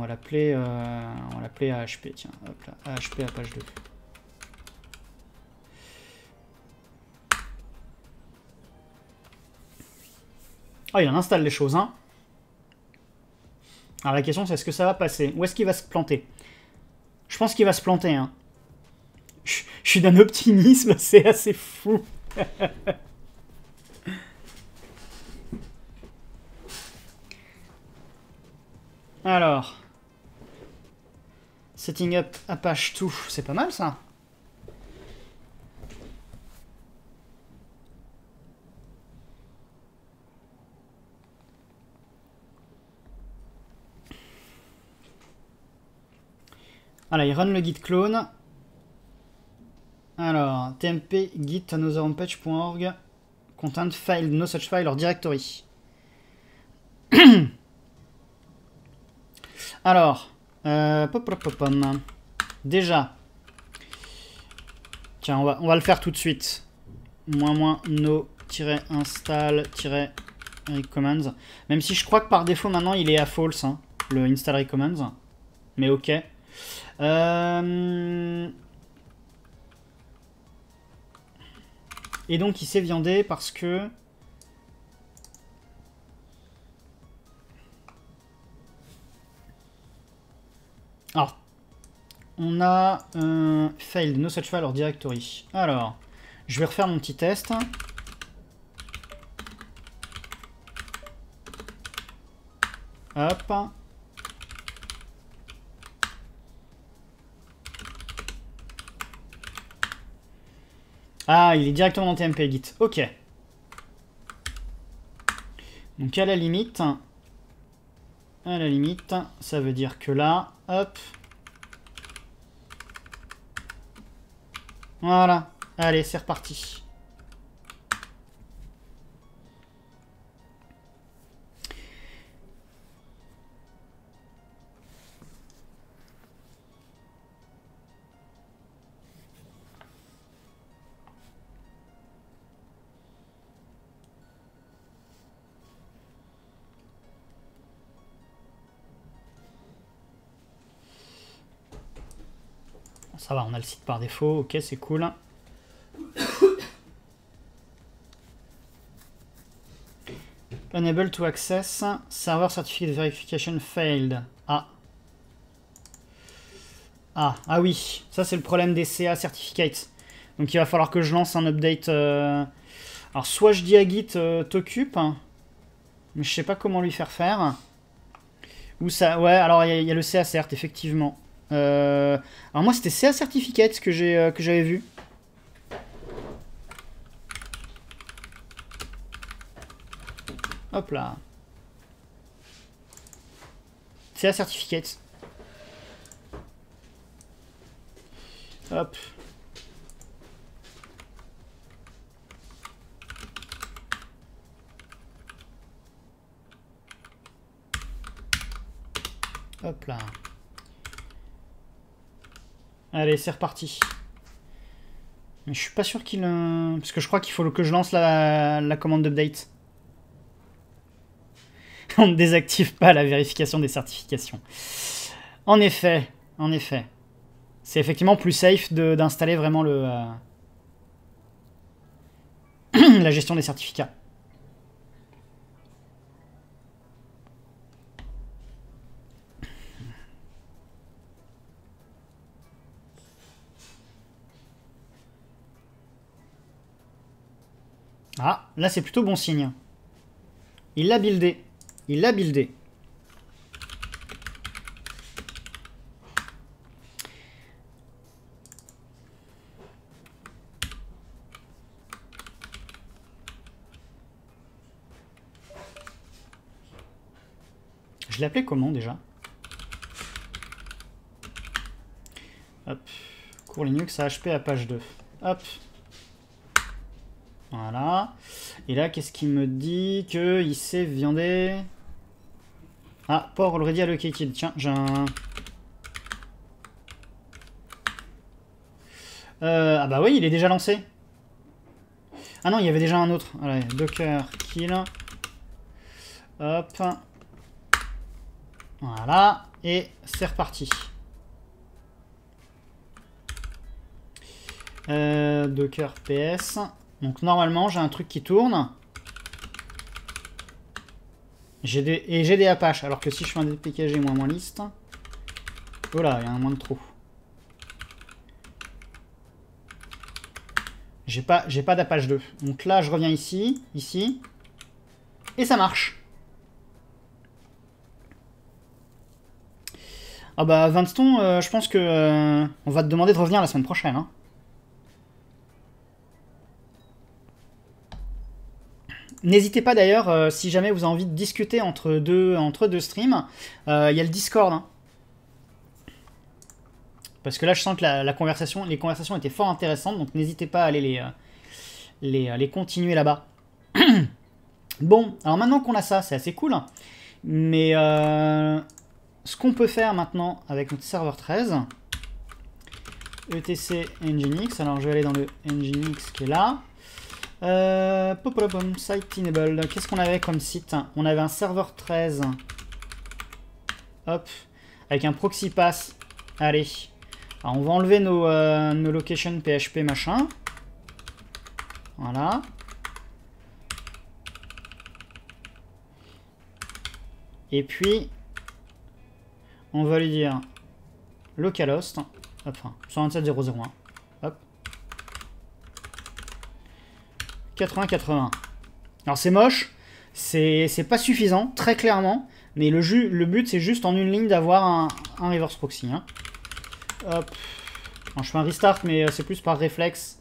l'appeler AHP. Tiens, hop là. AHP à page 2. Oh, il en installe les choses, hein. Alors la question, c'est est-ce que ça va passer? Où est-ce qu'il va se planter? Je pense qu'il va se planter, hein. Je suis d'un optimisme, c'est assez fou. Alors. Setting up Apache 2, c'est pas mal, ça. Voilà, il run le git clone. Alors, tmp git anotherhomepage.org content file, no such file or directory. Alors, déjà, tiens, on va le faire tout de suite. -no-install-recommands. Même si je crois que par défaut maintenant il est à false, hein, le install recommands. Mais ok. Et donc il s'est viandé parce que... Alors, on a failed no such file or directory. Alors, je vais refaire mon petit test. Hop. Ah, il est directement dans tmp git. Ok. Donc à la limite, ça veut dire que là, hop. Voilà. Allez, c'est reparti. Ça va, on a le site par défaut. Ok, c'est cool. Unable to access. Server certificate verification failed. Ah. Ah oui. Ça, c'est le problème des CA certificates. Donc, il va falloir que je lance un update. Alors, soit je dis à Git, t'occupe. Mais je sais pas comment lui faire. Ou ça... Ouais, alors, il y a le CA cert, effectivement. Alors, moi, c'était CA certificate que j'avais vu. Hop là. CA certificate. Hop. Hop là. Allez, c'est reparti. Mais je suis pas sûr qu'il... Parce que je crois qu'il faut que je lance la commande d'update. On ne désactive pas la vérification des certifications. En effet. C'est effectivement plus safe d'installer vraiment la gestion des certificats. Ah, là c'est plutôt bon signe. Il l'a buildé. Je l'ai appelé comment déjà? Hop. Cours Linux AHP à page 2. Hop. Voilà. Et là, qu'est-ce qu'il me dit? Qu'il s'est viandé. Ah, port already allocated. Tiens, j'ai un... ah bah oui, il est déjà lancé. Ah non, il y avait déjà un autre. Allez, docker kill. Hop. Voilà. Et c'est reparti. Docker ps. Donc normalement, j'ai un truc qui tourne. J'ai des Apache. Alors que si je fais un dpkg moins liste... Voilà, il y a un moins de trou. J'ai pas d'Apache 2. Donc là, je reviens ici. Et ça marche. Ah bah, Vinston, je pense que on va te demander de revenir la semaine prochaine. Hein. N'hésitez pas d'ailleurs, si jamais vous avez envie de discuter entre deux streams, il y a le Discord. Hein. Parce que là, je sens que les conversations étaient fort intéressantes, donc n'hésitez pas à aller les continuer là-bas. Bon, alors maintenant qu'on a ça, c'est assez cool. Mais ce qu'on peut faire maintenant avec notre serveur 13, etc nginx, alors je vais aller dans le nginx qui est là. Site enable, qu'est-ce qu'on avait comme site? On avait un serveur 13, hop, avec un proxy pass. Allez, alors on va enlever nos location PHP machin. Voilà. Et puis, on va lui dire localhost, enfin, 127.0.0.1, hop, 80.80. Alors c'est moche, c'est pas suffisant, très clairement, mais le but c'est juste en une ligne d'avoir un reverse proxy. Hein. Hop. Alors, je fais un restart, mais c'est plus par réflexe.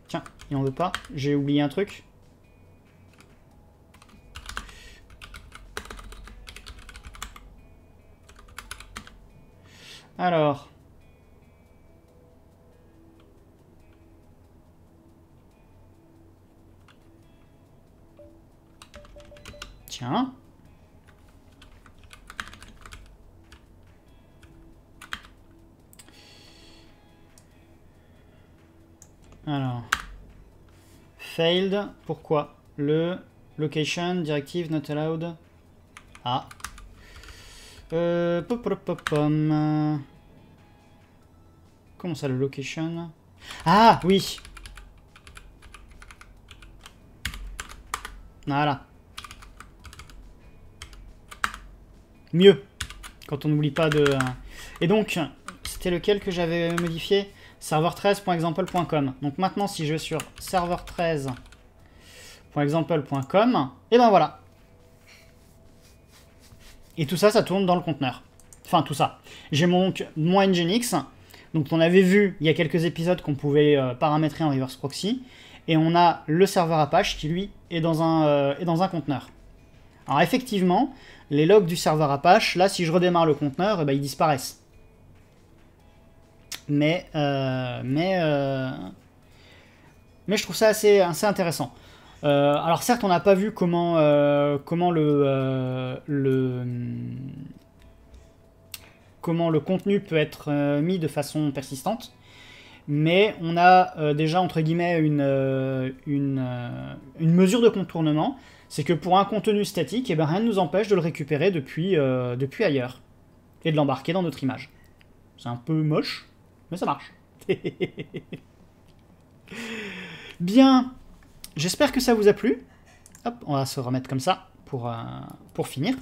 Tiens, il en veut pas, j'ai oublié un truc. Alors. Tiens. Alors. Failed. Pourquoi? Le location, directive, not allowed. Ah. Comment ça, le location? Ah, oui. Voilà. Mieux. Quand on n'oublie pas de... Et donc, c'était lequel que j'avais modifié? serveur13.example.com. Donc maintenant, si je vais sur serveur13.example.com, et ben voilà. Et tout ça, ça tourne dans le conteneur. Enfin, tout ça. J'ai mon Nginx. Donc, on avait vu il y a quelques épisodes qu'on pouvait paramétrer en reverse proxy. Et on a le serveur Apache qui, lui, est dans un conteneur. Alors, effectivement, les logs du serveur Apache, là, si je redémarre le conteneur, ben, ils disparaissent. Mais je trouve ça assez intéressant. Alors certes, on n'a pas vu comment le contenu peut être mis de façon persistante, mais on a déjà entre guillemets une mesure de contournement, c'est que pour un contenu statique, eh ben, rien ne nous empêche de le récupérer depuis ailleurs et de l'embarquer dans notre image. C'est un peu moche, mais ça marche. Bien. J'espère que ça vous a plu. Hop, on va se remettre comme ça pour finir.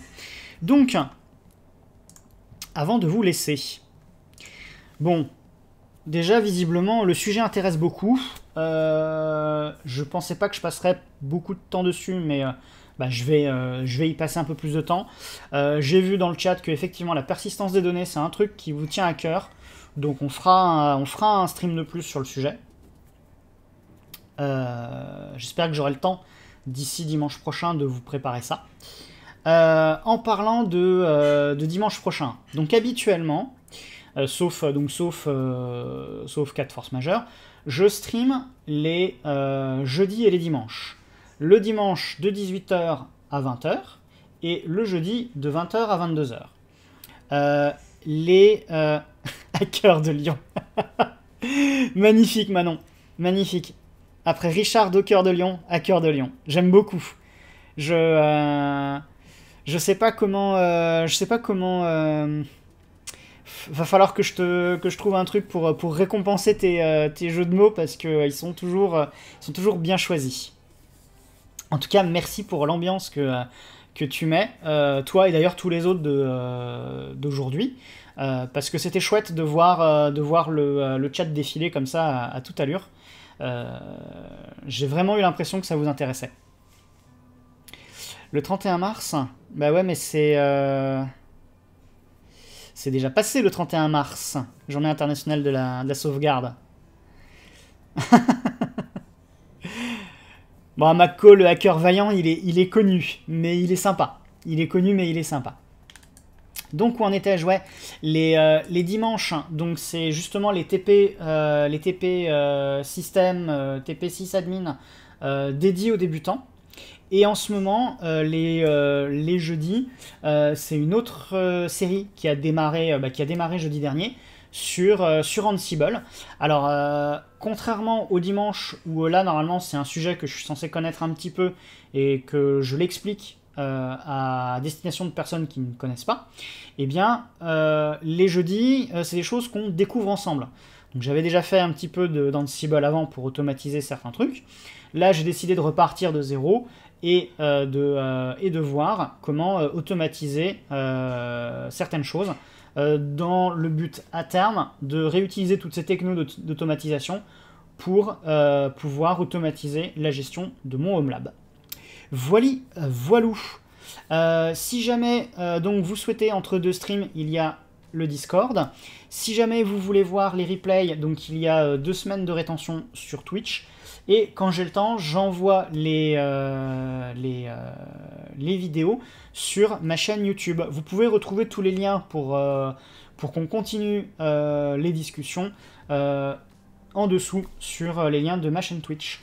Donc, avant de vous laisser, bon, déjà visiblement le sujet intéresse beaucoup. Je pensais pas que je passerais beaucoup de temps dessus, mais bah, je vais y passer un peu plus de temps. J'ai vu dans le chat que effectivement la persistance des données c'est un truc qui vous tient à cœur. Donc on fera un stream de plus sur le sujet. J'espère que j'aurai le temps d'ici dimanche prochain de vous préparer ça. En parlant de dimanche prochain, donc habituellement, sauf cas de force majeure, je stream les jeudis et les dimanches. Le dimanche de 18h à 20h et le jeudi de 20h à 22h. Les hackers de Lyon. Magnifique Manon, magnifique. Après Richard Docker de Lyon, hacker de Lyon. J'aime beaucoup. Je sais pas comment va falloir que je trouve un truc pour récompenser tes jeux de mots parce que ils sont toujours bien choisis. En tout cas, merci pour l'ambiance que tu mets, toi et d'ailleurs tous les autres d'aujourd'hui, parce que c'était chouette de voir le chat défiler comme ça à toute allure. J'ai vraiment eu l'impression que ça vous intéressait. Le 31 mars, bah ouais, mais c'est déjà passé le 31 mars, journée internationale de la sauvegarde. Bon, Mako, le hacker vaillant, il est connu, mais il est sympa. Il est connu, mais il est sympa. Donc où en étais-je? Ouais, les dimanches, donc c'est justement les TP système, TP sysadmin dédiés aux débutants. Et en ce moment, les jeudis, c'est une autre série qui a démarré jeudi dernier sur Ansible. Alors, contrairement au dimanche, où là, normalement, c'est un sujet que je suis censé connaître un petit peu et que je l'explique à destination de personnes qui ne connaissent pas, eh bien, les jeudis, c'est des choses qu'on découvre ensemble. Donc j'avais déjà fait un petit peu d'Ansible avant pour automatiser certains trucs. Là, j'ai décidé de repartir de zéro et de voir comment automatiser certaines choses dans le but à terme de réutiliser toutes ces technos d'automatisation pour pouvoir automatiser la gestion de mon Home Lab. Voilou. Si jamais donc vous souhaitez entre deux streams, il y a le Discord. Si jamais vous voulez voir les replays, donc il y a 2 semaines de rétention sur Twitch. Et quand j'ai le temps, j'envoie les vidéos sur ma chaîne YouTube. Vous pouvez retrouver tous les liens pour qu'on continue les discussions en dessous sur les liens de ma chaîne Twitch.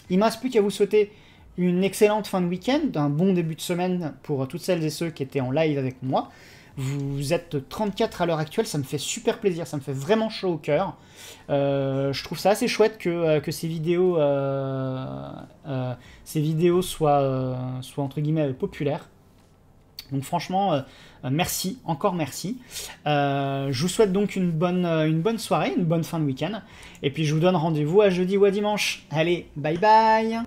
Il ne me reste plus qu'à vous souhaiter une excellente fin de week-end, un bon début de semaine pour toutes celles et ceux qui étaient en live avec moi. Vous êtes 34 à l'heure actuelle, ça me fait super plaisir, ça me fait vraiment chaud au cœur. Je trouve ça assez chouette que ces vidéos soient entre guillemets populaires. Donc franchement, merci, encore merci. Je vous souhaite donc une bonne soirée, une bonne fin de week-end. Et puis je vous donne rendez-vous à jeudi ou à dimanche. Allez, bye bye!